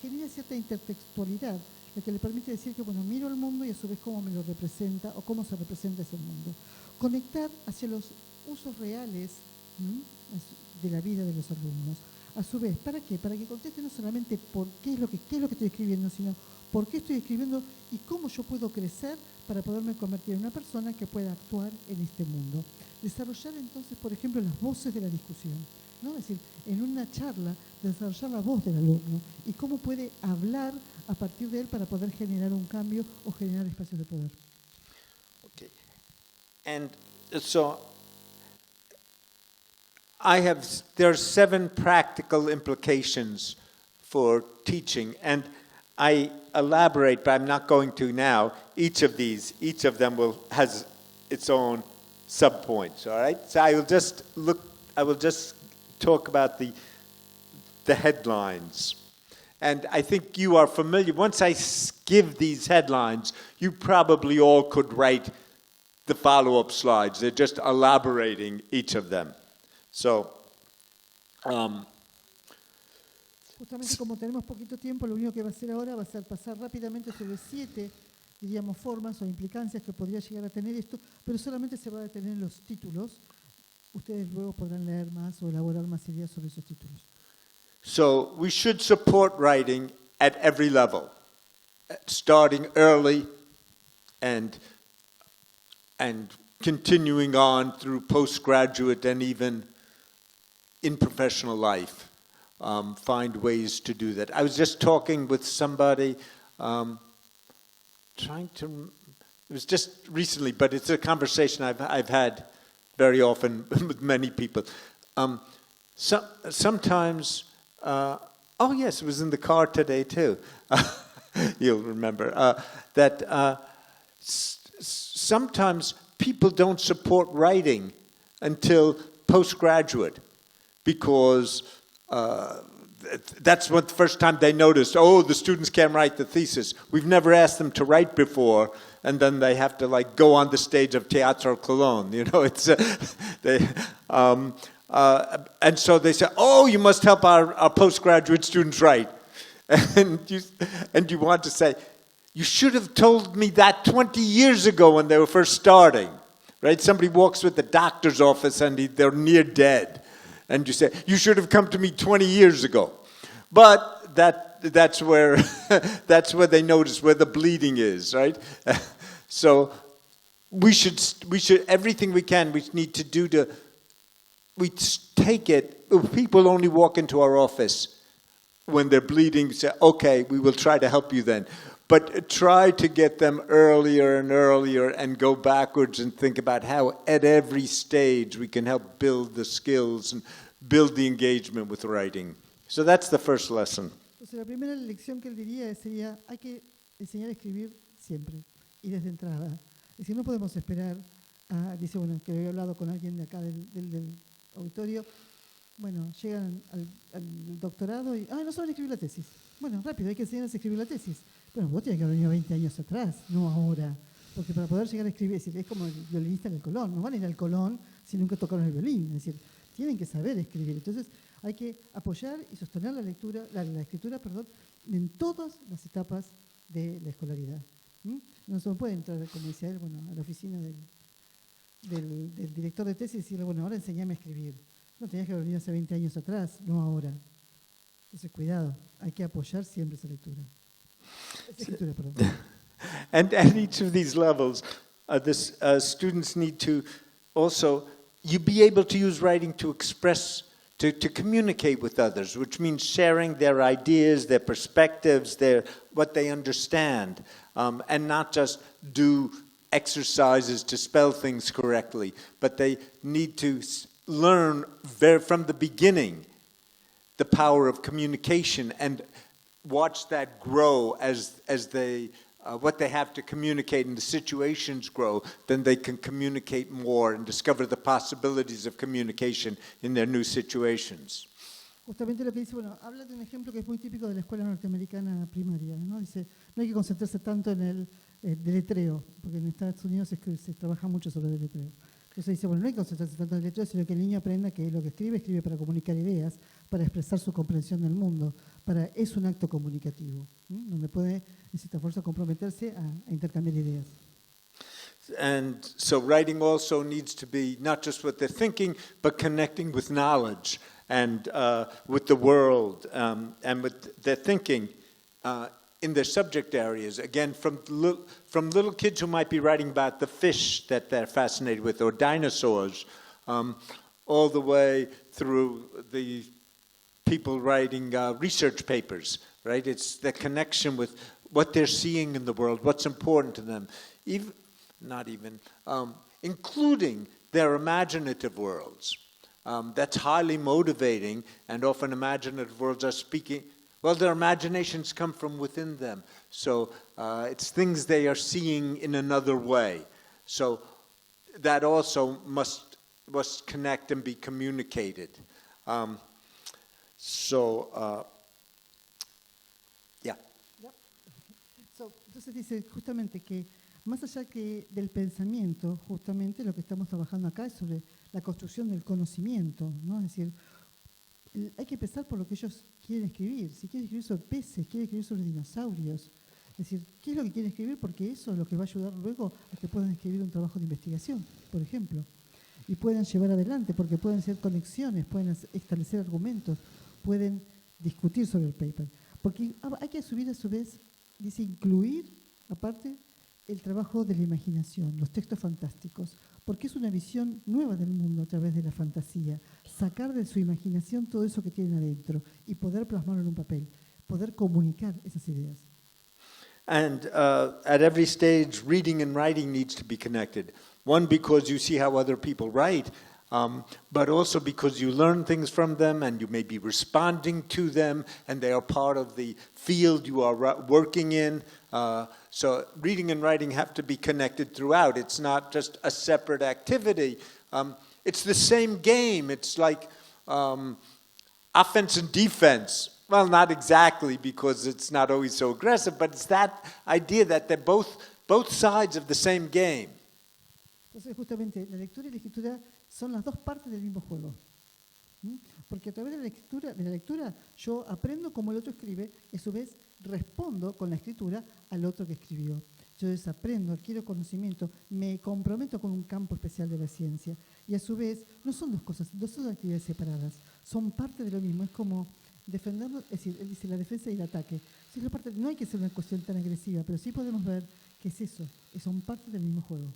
genera cierta intertextualidad, lo que le permite decir que, bueno, miro el mundo y a su vez cómo me lo representa o cómo se representa ese mundo. Conectar hacia los usos reales de la vida de los alumnos. A su vez, ¿para qué? Para que contesten no solamente por qué es lo que estoy escribiendo, sino por qué estoy escribiendo y cómo yo puedo crecer para poderme convertir en una persona que pueda actuar en este mundo. Desarrollar entonces, por ejemplo, las voces de la discusión, ¿no? Es decir, en una charla, desarrollar la voz del alumno y cómo puede hablar a partir de él para poder generar un cambio o generar espacios de poder. Okay. And so there are 7 practical implications for teaching, and I elaborate, but I'm not going to now. Each of them has its own subpoints, all right? So I will just talk about the headlines. And I think you are familiar. Once I give these headlines, you probably all could write the follow-up slides. They're just elaborating each of them. So, justamente como tenemos poquito tiempo, lo único que va a hacer ahora va a ser pasar rápidamente sobre 7, diríamos, formas o implicancias que podría llegar a tener esto, pero solamente se va a detener en los títulos. Ustedes luego podrán leer más o elaborar más ideas sobre esos títulos. So we should support writing at every level, starting early and continuing on through postgraduate and even in professional life. Find ways to do that. I was just talking with somebody, it was just recently, but it's a conversation I've had very often with many people. Sometimes, oh yes, it was in the car today too. You'll remember that sometimes people don't support writing until postgraduate, because that's what the first time they noticed, the students can't write the thesis. We've never asked them to write before, and then they have to go on the stage of Teatro Colón. You know, it's and so they say, you must help our postgraduate students write. And you want to say, you should have told me that 20 years ago when they were first starting, right? Somebody walks with the doctor's office and they're near dead. And you say, you should have come to me 20 years ago. But that's where they notice where the bleeding is, right? So we should everything we can, we need to do we take it. People only walk into our office when they're bleeding, say, okay, we will try to help you then. But try to get them earlier and earlier and go backwards and think about how at every stage we can help build the skills and build the engagement with writing. So that's the first lesson. Entonces, la primera lección que él diría sería, hay que enseñar a escribir siempre y desde entrada. Es decir, no podemos esperar dice, bueno, que había hablado con alguien de acá del auditorio, bueno, llegan al doctorado y, no saben escribir la tesis. Bueno, rápido, hay que enseñarles a escribir la tesis. Bueno, vos tenés que haber venido 20 años atrás, no ahora. Porque para poder llegar a escribir, es como el violinista en el Colón, no van a ir al Colón si nunca tocaron el violín, es decir, tienen que saber escribir. Entonces, hay que apoyar y sostener la escritura, en todas las etapas de la escolaridad. No se puede entrar, como decía él, a la oficina del director de tesis y decirle, bueno, ahora enséñame a escribir. No, tenías que haber venido hace 20 años atrás, no ahora. Entonces, cuidado, hay que apoyar siempre esa lectura. Escritura, perdón. And at each of these levels, students need to also, you be able to use writing to express, to communicate with others, which means sharing their ideas, their perspectives, what they understand, and not just do exercises to spell things correctly, but they need to learn from the beginning the power of communication and watch that grow as they what they have to communicate and the situations grow, then they can communicate more and discover the possibilities of communication in their new situations. Justamente lo que dice, habla de un ejemplo que es muy típico de la escuela norteamericana primaria, ¿no? Dice, no hay que concentrarse tanto en el deletreo, porque en Estados Unidos se trabaja mucho sobre el deletreo. Entonces dice, no hay que concentrarse tanto en el deletreo, sino que el niño aprenda que lo que escribe para comunicar ideas, para expresar su comprensión del mundo, es un acto comunicativo, donde puede, de cierta forma, comprometerse a intercambiar ideas. And so writing also needs to be not just what they're thinking, but connecting with knowledge and with the world and with their thinking in their subject areas. Again, from little kids who might be writing about the fish that they're fascinated with or dinosaurs, all the way through the people writing research papers, right? It's the connection with what they're seeing in the world, what's important to them, including their imaginative worlds. That's highly motivating, and often imaginative worlds are speaking, their imaginations come from within them. So it's things they are seeing in another way. So that also must connect and be communicated. Entonces dice justamente que más allá que del pensamiento, justamente lo que estamos trabajando acá es sobre la construcción del conocimiento, ¿no? Es decir, hay que empezar por lo que ellos quieren escribir. Si quieren escribir sobre peces, quieren escribir sobre dinosaurios. Es decir, ¿qué es lo que quieren escribir? Porque eso es lo que va a ayudar luego a que puedan escribir un trabajo de investigación, por ejemplo. Y puedan llevar adelante, porque pueden hacer conexiones, pueden establecer argumentos, pueden discutir sobre el paper. Porque hay que subir a su vez, dice, incluir, aparte, el trabajo de la imaginación, los textos fantásticos, porque es una visión nueva del mundo a través de la fantasía, sacar de su imaginación todo eso que tienen adentro y poder plasmarlo en un papel, poder comunicar esas ideas. And at every stage, reading and writing needs to be connected. One, because you see how other people write, but also because you learn things from them and you may be responding to them and they are part of the field you are working in. So reading and writing have to be connected throughout. It's not just a separate activity. It's the same game. It's like offense and defense. Well, not exactly, because it's not always so aggressive, but it's that idea that they're both sides of the same game. Entonces, justamente, la lectura y la escritura son las dos partes del mismo juego. Porque a través de la lectura yo aprendo cómo el otro escribe y a su vez respondo con la escritura al otro que escribió. Entonces aprendo, adquiero conocimiento, me comprometo con un campo especial de la ciencia y a su vez no son dos cosas, no son actividades separadas, son parte de lo mismo. Es como defendernos, es decir, él dice la defensa y el ataque. No hay que ser una cuestión tan agresiva, pero sí podemos ver que es eso, son parte del mismo juego.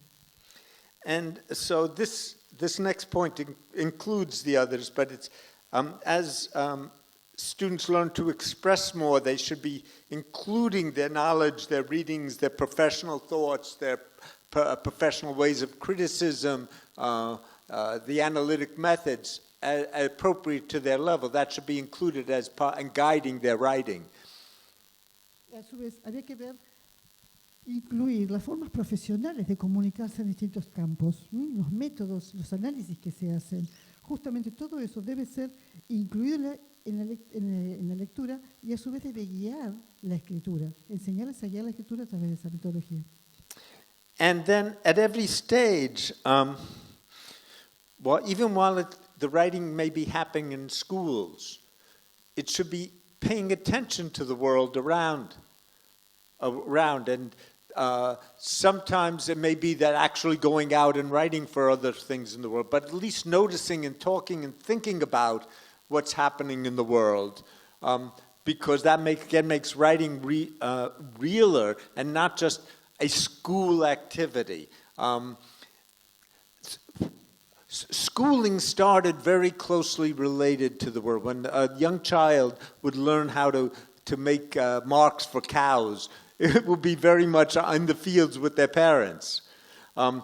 And so this next point includes the others, but it's as students learn to express more, they should be including their knowledge, their readings, their professional thoughts, their professional ways of criticism, the analytic methods appropriate to their level. That should be included as part and guiding their writing. A su vez, habría que ver incluir las formas profesionales de comunicarse en distintos campos, los métodos, los análisis que se hacen. Justamente todo eso debe ser incluido en la lectura y a su vez debe guiar la escritura, enseñarles a guiar la escritura a través de esa metodología. And then at every stage, even while the writing may be happening in schools, it should be paying attention to the world around. And sometimes it may be that actually going out and writing for other things in the world, but at least noticing and talking and thinking about what's happening in the world, because that makes writing realer and not just a school activity. Schooling started very closely related to the world. When a young child would learn how to make marks for cows, it would be very much in the fields with their parents. And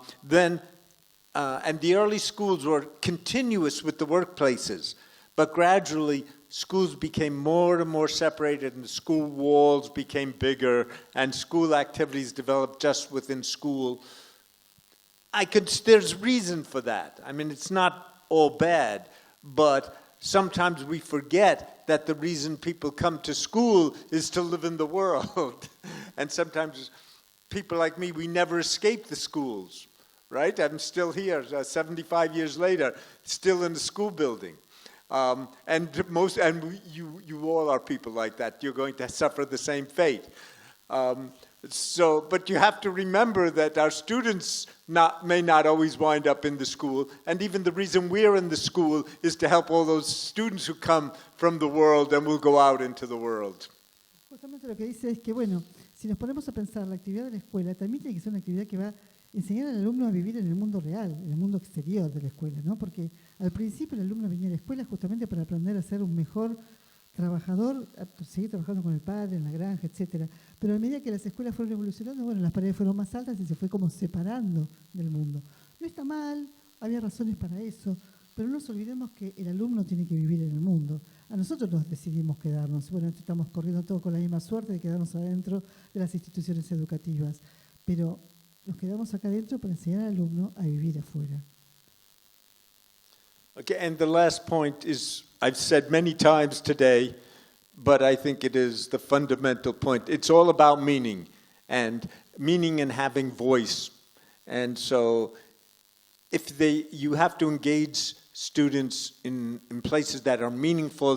the early schools were continuous with the workplaces, but gradually schools became more and more separated, and the school walls became bigger, and school activities developed just within school. There's reason for that. I mean, it's not all bad, but sometimes we forget that the reason people come to school is to live in the world. And sometimes people like me, we never escape the schools, right? I'm still here, 75 years later, still in the school building. You all are people like that. You're going to suffer the same fate. But you have to remember that our students may not always wind up in the school, and even the reason we're in the school is to help all those students who come from the world and will go out into the world. Justamente lo que dice es que, bueno, si nos ponemos a pensar, la actividad de la escuela también tiene que ser una actividad que va a enseñar al alumno a vivir en el mundo real, en el mundo exterior de la escuela, ¿no? Porque al principio el alumno venía a la escuela justamente para aprender a ser un mejor trabajador, a seguir trabajando con el padre, en la granja, etcétera. Pero a medida que las escuelas fueron evolucionando, bueno, las paredes fueron más altas y se fue como separando del mundo. No está mal, había razones para eso, pero no nos olvidemos que el alumno tiene que vivir en el mundo. A nosotros nos decidimos quedarnos. Bueno, estamos corriendo todos con la misma suerte de quedarnos adentro de las instituciones educativas, pero nos quedamos acá adentro para enseñar al alumno a vivir afuera. Okay, and the last point is, I've said many times today, but I think it is the fundamental point. It's all about meaning and having voice. And so you have to engage students in places that are meaningful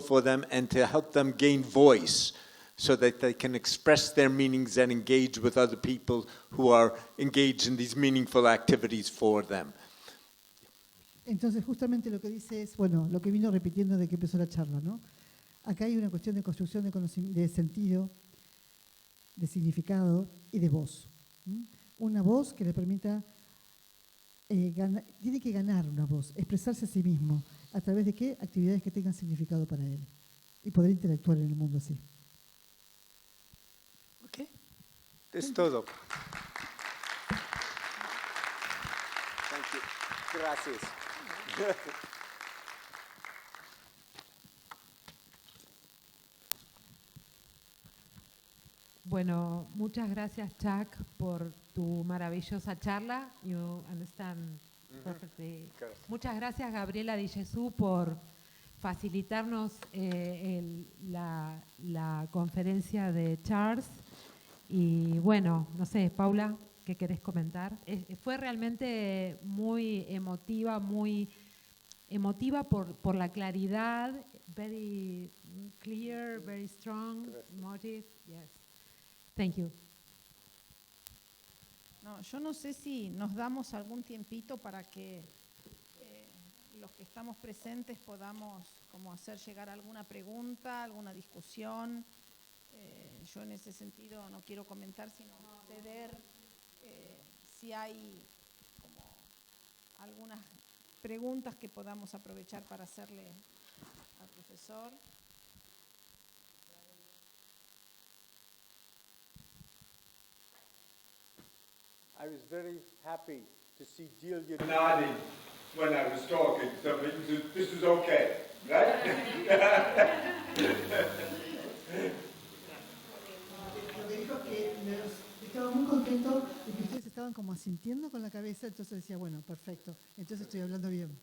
for them and to help them gain voice so that they can express their meanings and engage with other people who are engaged in these meaningful activities for them. Entonces, justamente lo que dice es, bueno, lo que vino repitiendo de que empezó la charla, ¿no? Acá hay una cuestión de construcción de sentido, de significado y de voz. Una voz que le permita, tiene que ganar una voz, expresarse a sí mismo. ¿A través de qué? Actividades que tengan significado para él. Y poder interactuar en el mundo así. Ok. Es todo. Thank you. Gracias. Bueno, muchas gracias, Chuck, por tu maravillosa charla. You understand perfectly. Muchas gracias, Gabriela Di Gesù, por facilitarnos la conferencia de Charles. Y bueno, no sé, Paula, ¿qué querés comentar? Fue realmente muy emotiva, por la claridad, very clear, very strong, motive. Yes. Thank you. No, yo no sé si nos damos algún tiempito para que los que estamos presentes podamos como hacer llegar alguna pregunta, alguna discusión. Yo en ese sentido no quiero comentar, sino ceder si hay como algunas preguntas que podamos aprovechar para hacerle al profesor. I was very happy to see Delia nodding when I was talking, so this is okay, right? Lo que dijo que estaba muy contento de que ustedes estaban como asintiendo con la cabeza, entonces decía, bueno, perfecto, entonces estoy hablando bien.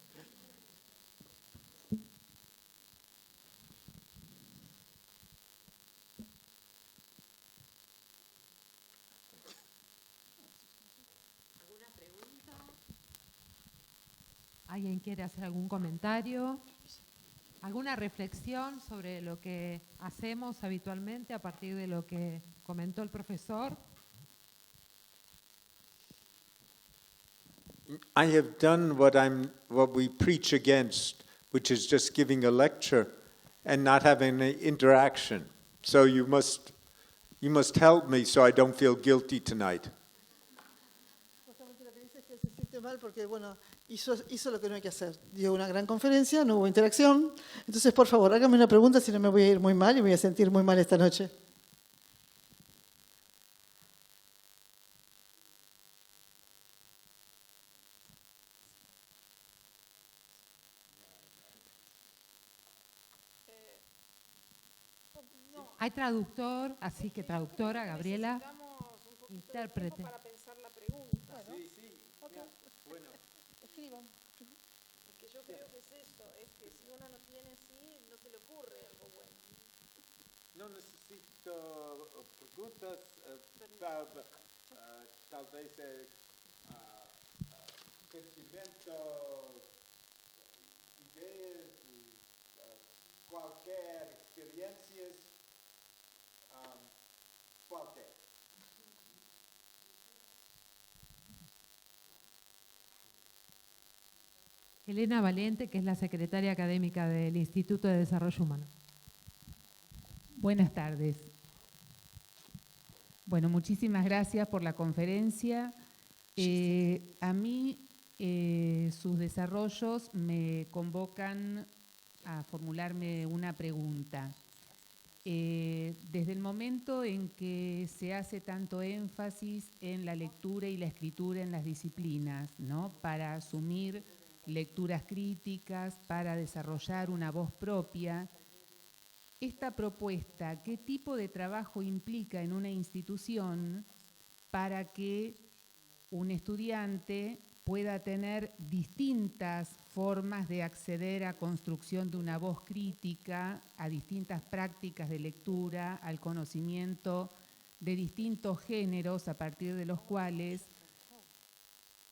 ¿Alguien quiere hacer algún comentario? ¿Alguna reflexión sobre lo que hacemos habitualmente a partir de lo que comentó el profesor? I have done what we preach against, which is just giving a lecture and not having any interaction. So you must help me so I don't feel guilty tonight. Justamente lo que dice es que se siente mal porque, bueno, hizo lo que no hay que hacer. Dio una gran conferencia, no hubo interacción. Entonces, por favor, hágame una pregunta, si no me voy a ir muy mal y me voy a sentir muy mal esta noche. Hay traductor, así que traductora, Gabriela, intérprete. Para pensar la pregunta, ¿no? Sí. Okay. Bueno. Escriban. Es que yo creo que es eso, es que si uno no tiene así, no se le ocurre algo bueno. No necesito preguntas, tal vez sentimientos, ideas, cualquier experiencias, cualquier. Elena Valente, que es la secretaria académica del Instituto de Desarrollo Humano. Buenas tardes. Bueno, muchísimas gracias por la conferencia. A mí sus desarrollos me convocan a formularme una pregunta. Desde el momento en que se hace tanto énfasis en la lectura y la escritura en las disciplinas, ¿no?, para asumir lecturas críticas, para desarrollar una voz propia, esta propuesta, ¿qué tipo de trabajo implica en una institución para que un estudiante pueda tener distintas formas de acceder a construcción de una voz crítica, a distintas prácticas de lectura, al conocimiento de distintos géneros a partir de los cuales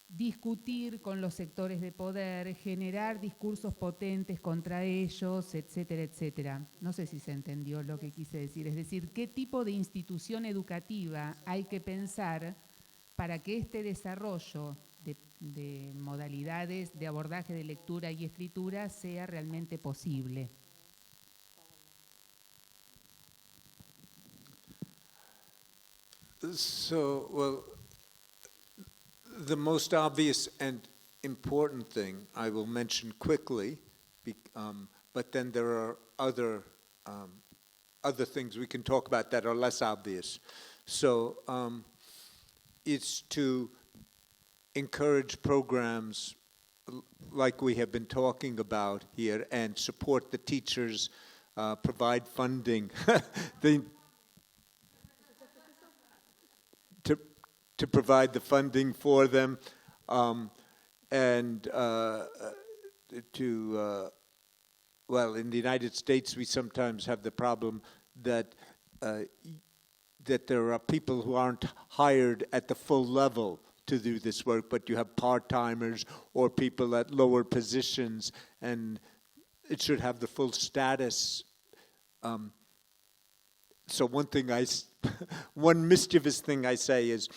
discutir con los sectores de poder, generar discursos potentes contra ellos, etcétera, etcétera? No sé si se entendió lo que quise decir. Es decir, ¿qué tipo de institución educativa hay que pensar para que este desarrollo de modalidades de abordaje de lectura y escritura sea realmente posible? So, well, the most obvious and important thing I will mention quickly, but then there are other things we can talk about that are less obvious. So it's to encourage programs like we have been talking about here and support the teachers, provide funding. To provide the funding for them, and well, in the United States, we sometimes have the problem that there are people who aren't hired at the full level to do this work, but you have part-timers or people at lower positions, and it should have the full status. So one mischievous thing I say is,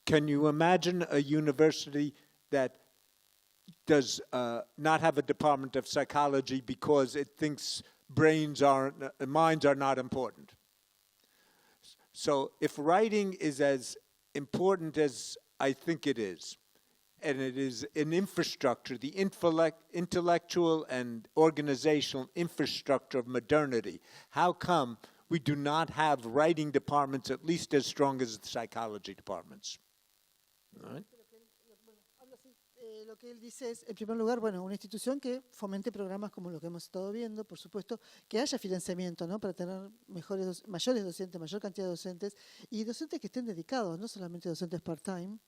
can you imagine a university that does not have a department of psychology because it thinks minds are not important? So if writing is as important as I think it is, and it is an infrastructure, the intellectual and organizational infrastructure of modernity, how come we do not have writing departments at least as strong as the psychology departments? All right. Lo lo que él dice es, en primer lugar, bueno, una institución que fomente programas como lo que hemos estado viendo, por supuesto, que haya financiamiento, ¿no? Para tener mayores docentes, mayor cantidad de docentes, y docentes que estén dedicados, no solamente docentes part-time,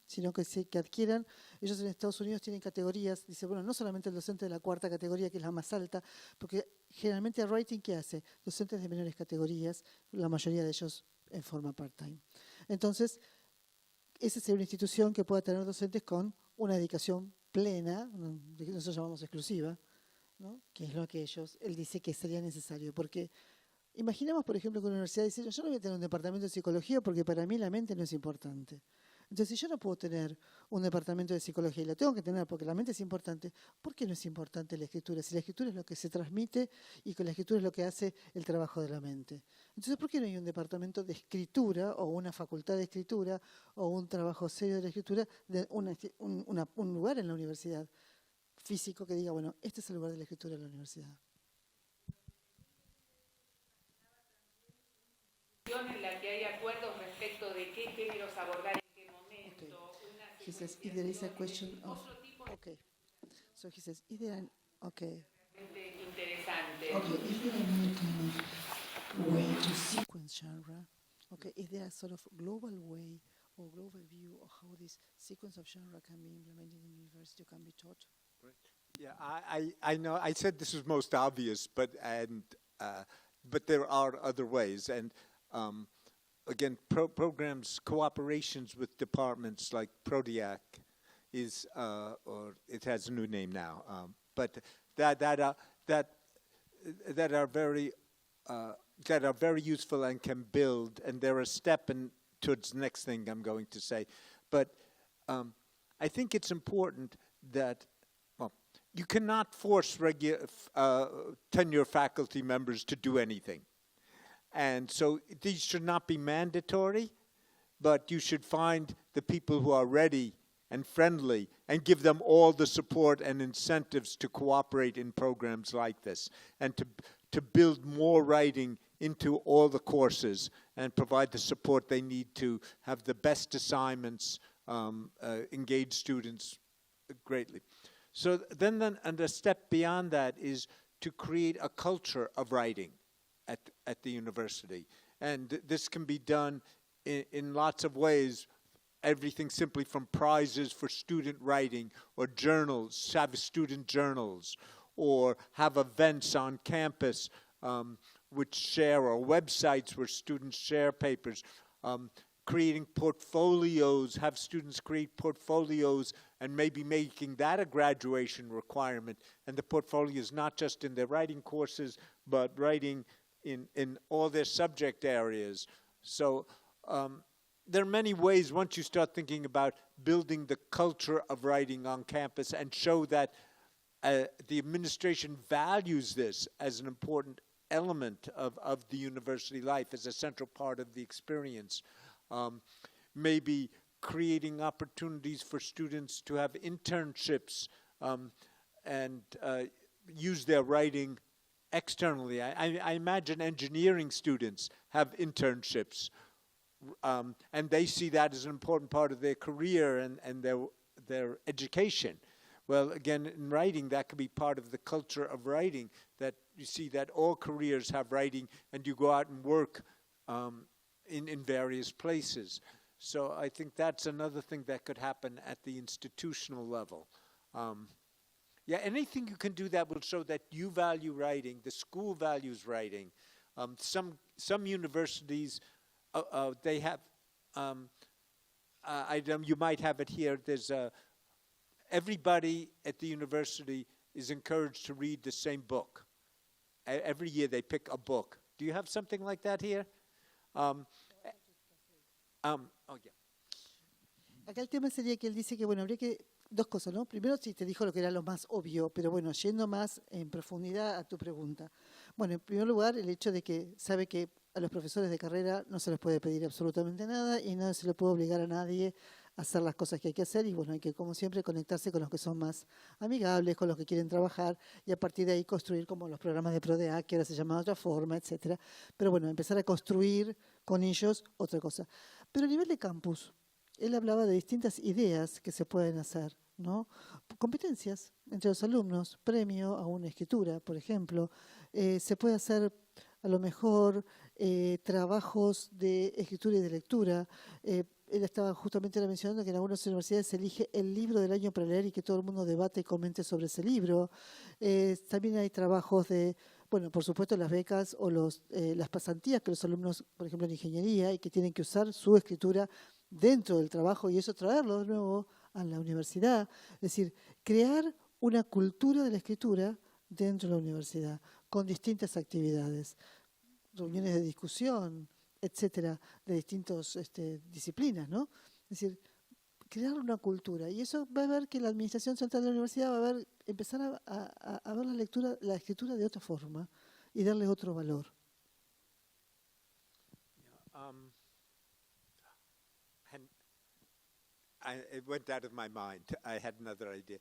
sino que adquieran. Ellos en Estados Unidos tienen categorías, dice, bueno, no solamente el docente de la cuarta categoría, que es la más alta, porque generalmente el writing, ¿qué hace? Docentes de menores categorías, la mayoría de ellos en forma part-time. Entonces, esa sería una institución que pueda tener docentes con una dedicación plena, que nosotros llamamos exclusiva, ¿no? Que es lo que él dice que sería necesario, porque imaginamos, por ejemplo, que una universidad dice, yo no voy a tener un departamento de psicología porque para mí la mente no es importante. Entonces, si yo no puedo tener un departamento de psicología y lo tengo que tener porque la mente es importante, ¿por qué no es importante la escritura? Si la escritura es lo que se transmite y con la escritura es lo que hace el trabajo de la mente. Entonces, ¿por qué no hay un departamento de escritura o una facultad de escritura o un trabajo serio de la escritura, de un lugar en la universidad físico que diga, bueno, este es el lugar de la escritura en la universidad? En la que hay acuerdos respecto de qué géneros abordar en qué momento. Okay. He says, if there is a question of... Okay. So he says, if there are... Okay. Interesante. Okay, if there are any kind of way to sequence genre, okay, if there are sort of global way or global view of how this sequence of genre can be implemented in the university, can be taught. Right. Yeah, I know. I said this was most obvious, but there are other ways, and again, programs, cooperations with departments like Prodiac is, or it has a new name now, but that are very useful and can build, and they're a step towards the next thing I'm going to say. But I think it's important that, well, you cannot force tenure faculty members to do anything. And so these should not be mandatory, but you should find the people who are ready and friendly and give them all the support and incentives to cooperate in programs like this and to build more writing into all the courses and provide the support they need to have the best assignments, engage students greatly. So then and a step beyond that is to create a culture of writing at the university. And this can be done in lots of ways, everything simply from prizes for student writing or journals, have student journals, or have events on campus which share, or websites where students share papers, creating portfolios, have students create portfolios and maybe making that a graduation requirement. And the portfolio is not just in their writing courses, but writing in all their subject areas. So there are many ways, once you start thinking about building the culture of writing on campus and show that the administration values this as an important element of the university life, as a central part of the experience. Maybe creating opportunities for students to have internships and use their writing externally. I imagine engineering students have internships, and they see that as an important part of their career and their education. Well, again, in writing, that could be part of the culture of writing, that you see that all careers have writing, and you go out and work in various places. So I think that's another thing that could happen at the institutional level. Yeah, anything you can do that will show that you value writing, the school values writing. Some universities, they have, you might have it here, there's everybody at the university is encouraged to read the same book. Every year they pick a book. Do you have something like that here? Oh, yeah. Acá el tema sería que él dice que, bueno, habría que, dos cosas, ¿no? Primero, sí, te dijo lo que era lo más obvio, pero bueno, yendo más en profundidad a tu pregunta. Bueno, en primer lugar, el hecho de que sabe que a los profesores de carrera no se les puede pedir absolutamente nada y no se le puede obligar a nadie a hacer las cosas que hay que hacer, y bueno, hay que, como siempre, conectarse con los que son más amigables, con los que quieren trabajar, y a partir de ahí construir como los programas de PRODEA, que ahora se llaman de otra forma, etcétera. Pero bueno, empezar a construir con ellos otra cosa. Pero a nivel de campus, él hablaba de distintas ideas que se pueden hacer, ¿no? Competencias entre los alumnos, premio a una escritura, por ejemplo. Se puede hacer a lo mejor trabajos de escritura y de lectura. Él estaba justamente mencionando que en algunas universidades se elige el libro del año para leer y que todo el mundo debate y comente sobre ese libro. También hay trabajos de, bueno, por supuesto las becas o las pasantías que los alumnos, por ejemplo en ingeniería, y que tienen que usar su escritura dentro del trabajo y eso traerlo de nuevo a la universidad. Es decir, crear una cultura de la escritura dentro de la universidad, con distintas actividades, reuniones de discusión, etcétera, de distintas disciplinas, ¿no? Es decir, crear una cultura. Y eso va a ver que la Administración Central de la Universidad va a empezar a ver la escritura de otra forma y darle otro valor. It went out of my mind. I had another idea.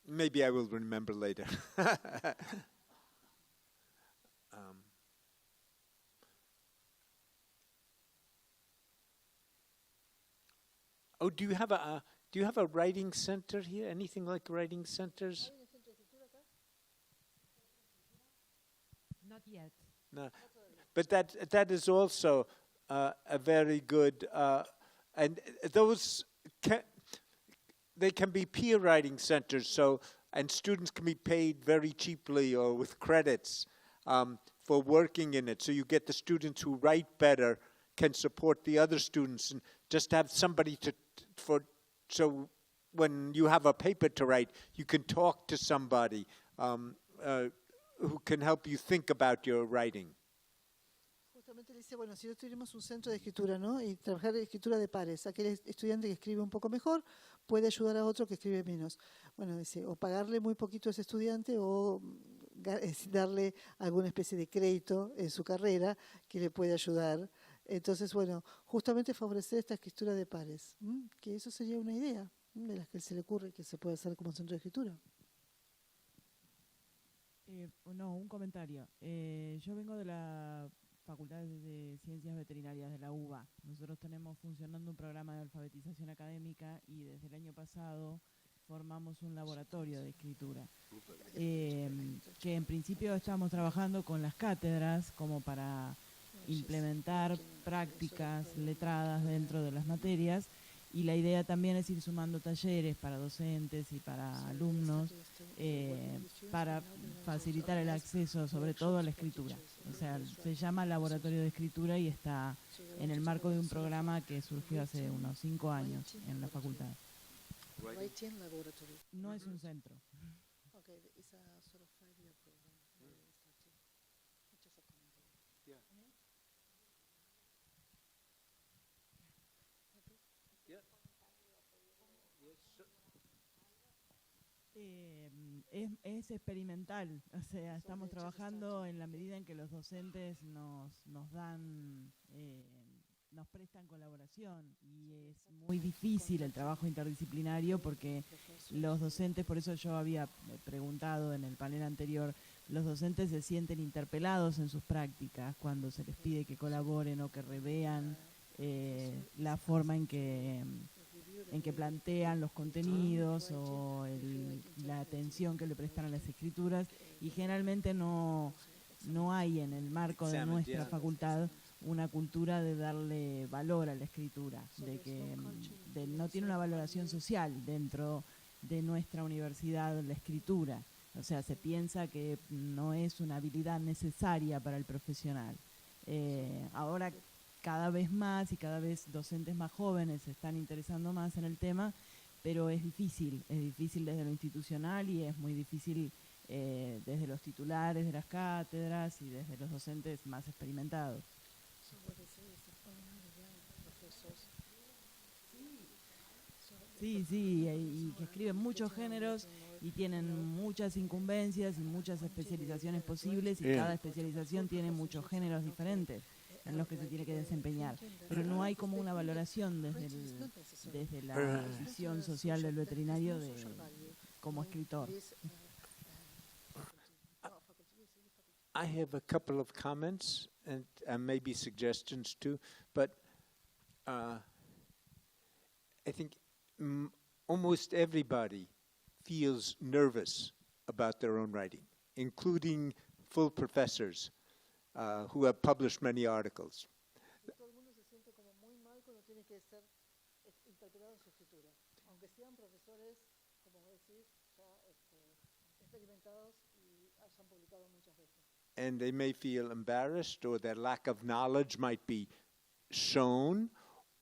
Maybe I will remember later. Oh, do you have a writing center here? Anything like writing centers? Not yet. No, but that is also a very good, and those they can be peer writing centers. So, and students can be paid very cheaply or with credits for working in it. So you get the students who write better can support the other students, and just have somebody so when you have a paper to write, you can talk to somebody who can help you think about your writing. Justamente dice, bueno, si nosotros tenemos un centro de escritura, ¿no? Y trabajar en escritura de pares, aquel estudiante que escribe un poco mejor puede ayudar a otro que escribe menos. Bueno, dice, o pagarle muy poquito a ese estudiante o darle alguna especie de crédito en su carrera que le puede ayudar. Entonces, bueno, justamente favorecer esta escritura de pares, que eso sería una idea de las que se le ocurre que se puede hacer como centro de escritura. No, un comentario. Yo vengo de la Facultad de Ciencias Veterinarias de la UBA. Nosotros tenemos funcionando un programa de alfabetización académica y desde el año pasado formamos un laboratorio de escritura, que en principio estamos trabajando con las cátedras como para implementar prácticas letradas dentro de las materias, y la idea también es ir sumando talleres para docentes y para alumnos para facilitar el acceso sobre todo a la escritura. O sea, se llama Laboratorio de Escritura y está en el marco de un programa que surgió hace unos 5 años en la facultad. No es un centro. Es experimental, o sea, estamos trabajando en la medida en que los docentes nos dan, nos prestan colaboración, y es muy difícil el trabajo interdisciplinario porque los docentes, por eso yo había preguntado en el panel anterior, los docentes se sienten interpelados en sus prácticas cuando se les pide que colaboren o que revean la forma en que plantean los contenidos o la atención que le prestan a las escrituras, y generalmente no hay en el marco de nuestra facultad una cultura de darle valor a la escritura, de que no tiene una valoración social dentro de nuestra universidad la escritura. O sea, se piensa que no es una habilidad necesaria para el profesional. Ahora cada vez más y cada vez docentes más jóvenes se están interesando más en el tema, pero es difícil desde lo institucional y es muy difícil desde los titulares de las cátedras y desde los docentes más experimentados. Sí, y que escriben muchos géneros y tienen muchas incumbencias y muchas especializaciones posibles, y cada especialización tiene muchos géneros diferentes en los que se tiene que desempeñar, pero no hay como una valoración desde la visión social del veterinario como escritor. I have a couple of comments and maybe suggestions too, but I think almost everybody feels nervous about their own writing, including full professors who have published many articles. Todo el mundo se siente como muy mal cuando tiene que ser interpretado en su escritura, aunque sean profesores, como decís, ya experimentados y hayan publicado muchas veces. And they may feel embarrassed, or their lack of knowledge might be shown,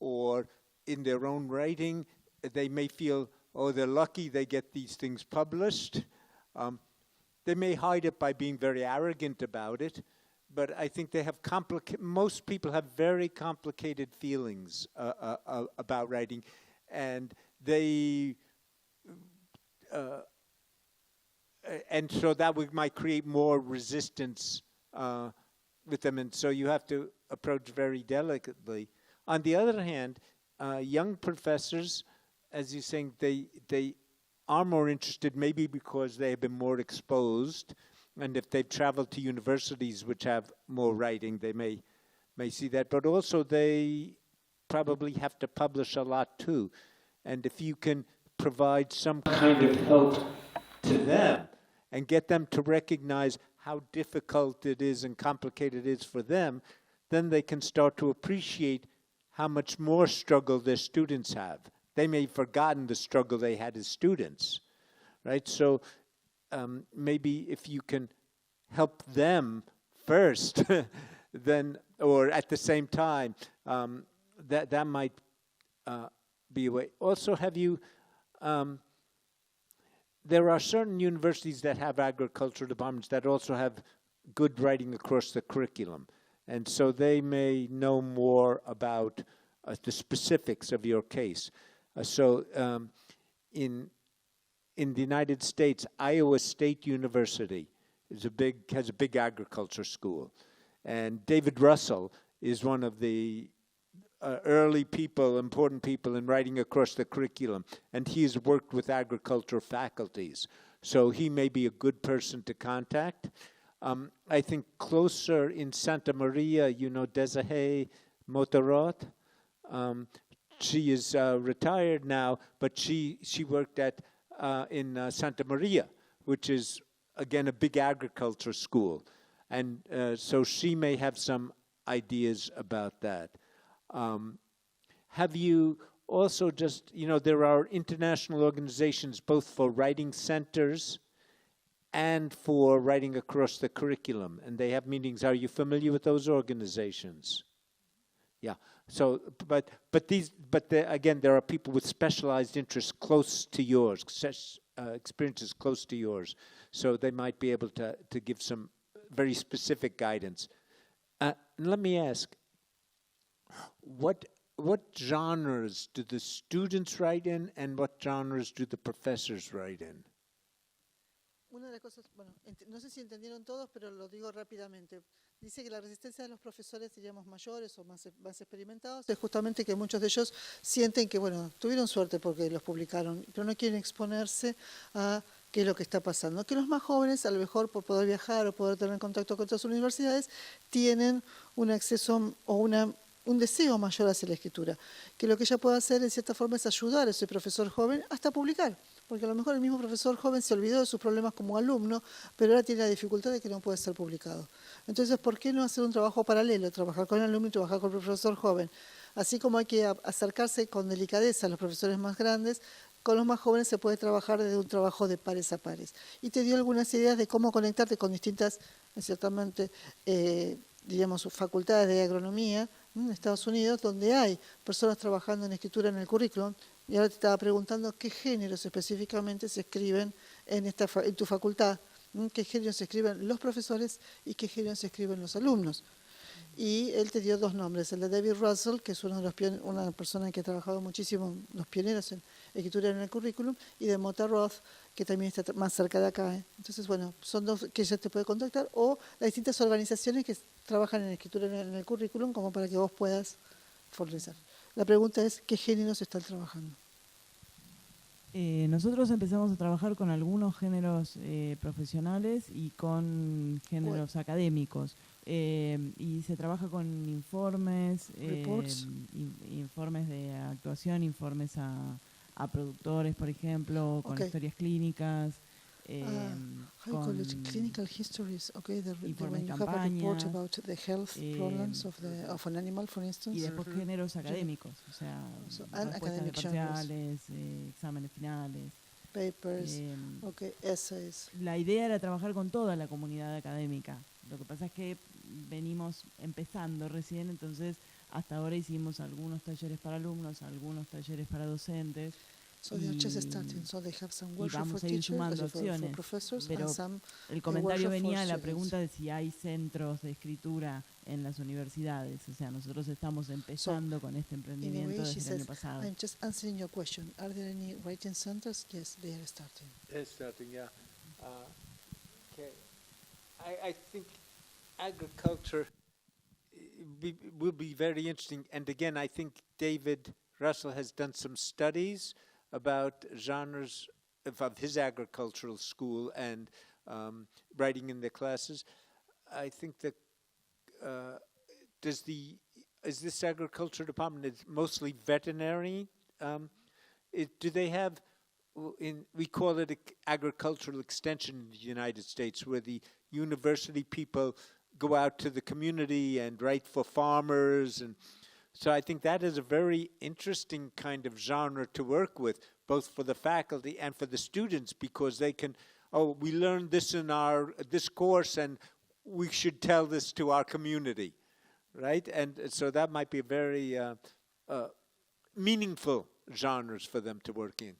or in their own writing, they may feel, oh, they're lucky they get these things published. They may hide it by being very arrogant about it, but I think they have most people have very complicated feelings about writing, and they and so that might create more resistance with them, and so you have to approach very delicately. On the other hand, young professors, as you're saying, they are more interested, maybe because they have been more exposed, and if they've traveled to universities which have more writing, they may see that. But also they probably have to publish a lot too. And if you can provide some kind of help to them and get them to recognize how difficult it is and complicated it is for them, then they can start to appreciate how much more struggle their students have. They may have forgotten the struggle they had as students, right? So maybe if you can help them first, then, or at the same time, that might be a way. Also, have you, there are certain universities that have agricultural departments that also have good writing across the curriculum. And so they may know more about the specifics of your case. So in the United States, Iowa State University has a big agriculture school. And David Russell is one of the early people, important people in writing across the curriculum. And he's worked with agriculture faculties. So he may be a good person to contact. I think closer in Santa Maria, you know Desiree Motorot. She is retired now, but she worked in Santa Maria, which is, again, a big agriculture school. And so she may have some ideas about that. Have you also just, you know, there are international organizations both for writing centers and for writing across the curriculum, and they have meetings. Are you familiar with those organizations? Yeah. So, but again, there are people with specialized interests close to yours, experiences close to yours, so they might be able to give some very specific guidance. Let me ask, what genres do the students write in, and what genres do the professors write in? Una de las cosas, bueno, no sé si entendieron todos, pero lo digo rápidamente. Dice que la resistencia de los profesores, diríamos mayores o más experimentados, es justamente que muchos de ellos sienten que, bueno, tuvieron suerte porque los publicaron, pero no quieren exponerse a qué es lo que está pasando. Que los más jóvenes, a lo mejor por poder viajar o poder tener contacto con otras universidades, tienen un acceso o un deseo mayor hacia la escritura. Que lo que ella puede hacer, en cierta forma, es ayudar a ese profesor joven hasta publicar. Porque a lo mejor el mismo profesor joven se olvidó de sus problemas como alumno, pero ahora tiene la dificultad de que no puede ser publicado. Entonces, ¿por qué no hacer un trabajo paralelo? Trabajar con el alumno y trabajar con el profesor joven. Así como hay que acercarse con delicadeza a los profesores más grandes, con los más jóvenes se puede trabajar desde un trabajo de pares a pares. Y te dio algunas ideas de cómo conectarte con distintas, ciertamente, diríamos, facultades de agronomía en Estados Unidos, donde hay personas trabajando en escritura en el currículum. Y ahora te estaba preguntando qué géneros específicamente se escriben en tu facultad, qué géneros se escriben los profesores y qué géneros se escriben los alumnos. Y él te dio dos nombres, el de David Russell, que es una persona que ha trabajado muchísimo, los pioneros en escritura en el currículum, y de Mota Roth, que también está más cerca de acá. Entonces, bueno, son dos que ella te puede contactar, o las distintas organizaciones que trabajan en escritura en el currículum, como para que vos puedas fortalecer. La pregunta es, ¿qué géneros están trabajando? Nosotros empezamos a trabajar con algunos géneros profesionales y con géneros académicos. Y se trabaja con informes, informes de actuación, informes a productores, por ejemplo, con historias clínicas. How you call it? Clinical histories, okay, when you have a report about the health problems of an animal, for instance. Y después géneros académicos, o sea, respuestas de parciales, exámenes finales. Papers, essays. La idea era trabajar con toda la comunidad académica. Lo que pasa es que venimos empezando recién, entonces hasta ahora hicimos algunos talleres para alumnos, algunos talleres para docentes. So they are just starting, so they have some Y workshop vamos for a ir teachers, sumando for acciones, professors, pero and some el comentario workshop venía for a la students. pregunta de si hay centros de escritura en las universidades. O sea, nosotros estamos empezando con este emprendimiento desde el año pasado. I'm just answering your question. Are there any writing centers? Yes, they are starting. They're starting, yeah. Okay. I think agriculture will be very interesting. And again, I think David Russell has done some studies about genres of his agricultural school and writing in their classes. I think that is this agriculture department is mostly veterinary? Do they have we call it agricultural extension in the United States, where the university people go out to the community and write for farmers, and so I think that is a very interesting kind of genre to work with, both for the faculty and for the students, because they can, we learned this in this course, and we should tell this to our community, right? And so that might be a very meaningful genres for them to work in.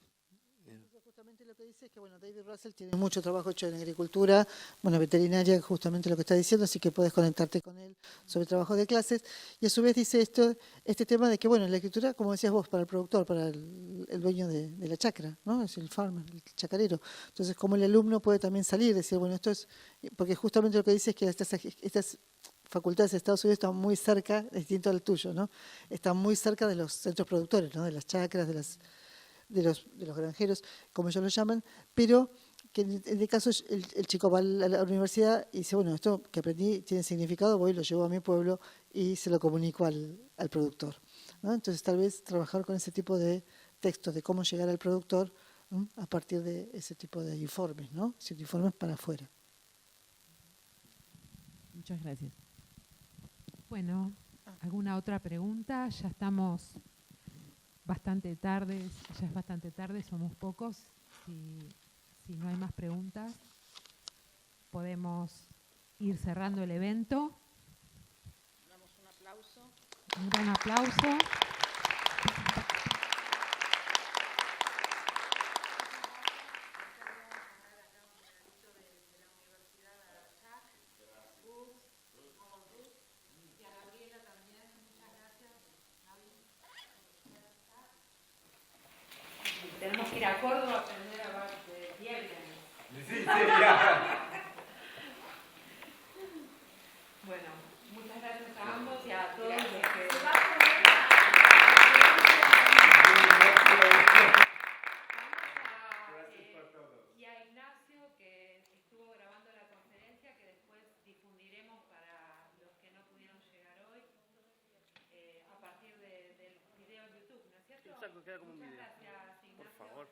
Justamente lo que dice es que, bueno, David Russell tiene mucho trabajo hecho en agricultura, bueno, veterinaria, justamente lo que está diciendo, así que puedes conectarte con él sobre trabajo de clases. Y a su vez dice este tema de que, bueno, la escritura, como decías vos, para el productor, para el dueño de la chacra, ¿no? Es el farmer, el chacarero. Entonces, como el alumno puede también salir y decir, bueno, esto es, porque justamente lo que dice es que estas facultades de Estados Unidos están muy cerca, distinto al tuyo, ¿no? Están muy cerca de los centros productores, ¿no? De las chacras, de los granjeros, como ellos lo llaman, pero que en el caso el chico va a la universidad y dice, bueno, esto que aprendí tiene significado, voy, lo llevo a mi pueblo y se lo comunico al productor, ¿no? Entonces tal vez trabajar con ese tipo de textos de cómo llegar al productor, ¿no? A partir de ese tipo de informes, ¿no? Informes para afuera. Muchas gracias. Bueno, ¿alguna otra pregunta? Ya estamos bastante tarde, ya es bastante tarde, somos pocos. Si no hay más preguntas, podemos ir cerrando el evento. Damos un aplauso. Un gran aplauso. Tenemos que ir a Córdoba a aprender a hablar de piedra. Sí, bueno, muchas gracias a ambos y a todos los que... Y a Ignacio, que estuvo grabando la conferencia, que después difundiremos para los que no pudieron llegar hoy, a partir del video en YouTube, ¿no es cierto? Exacto, queda como un video. Muchas gracias, Ignacio. Por favor.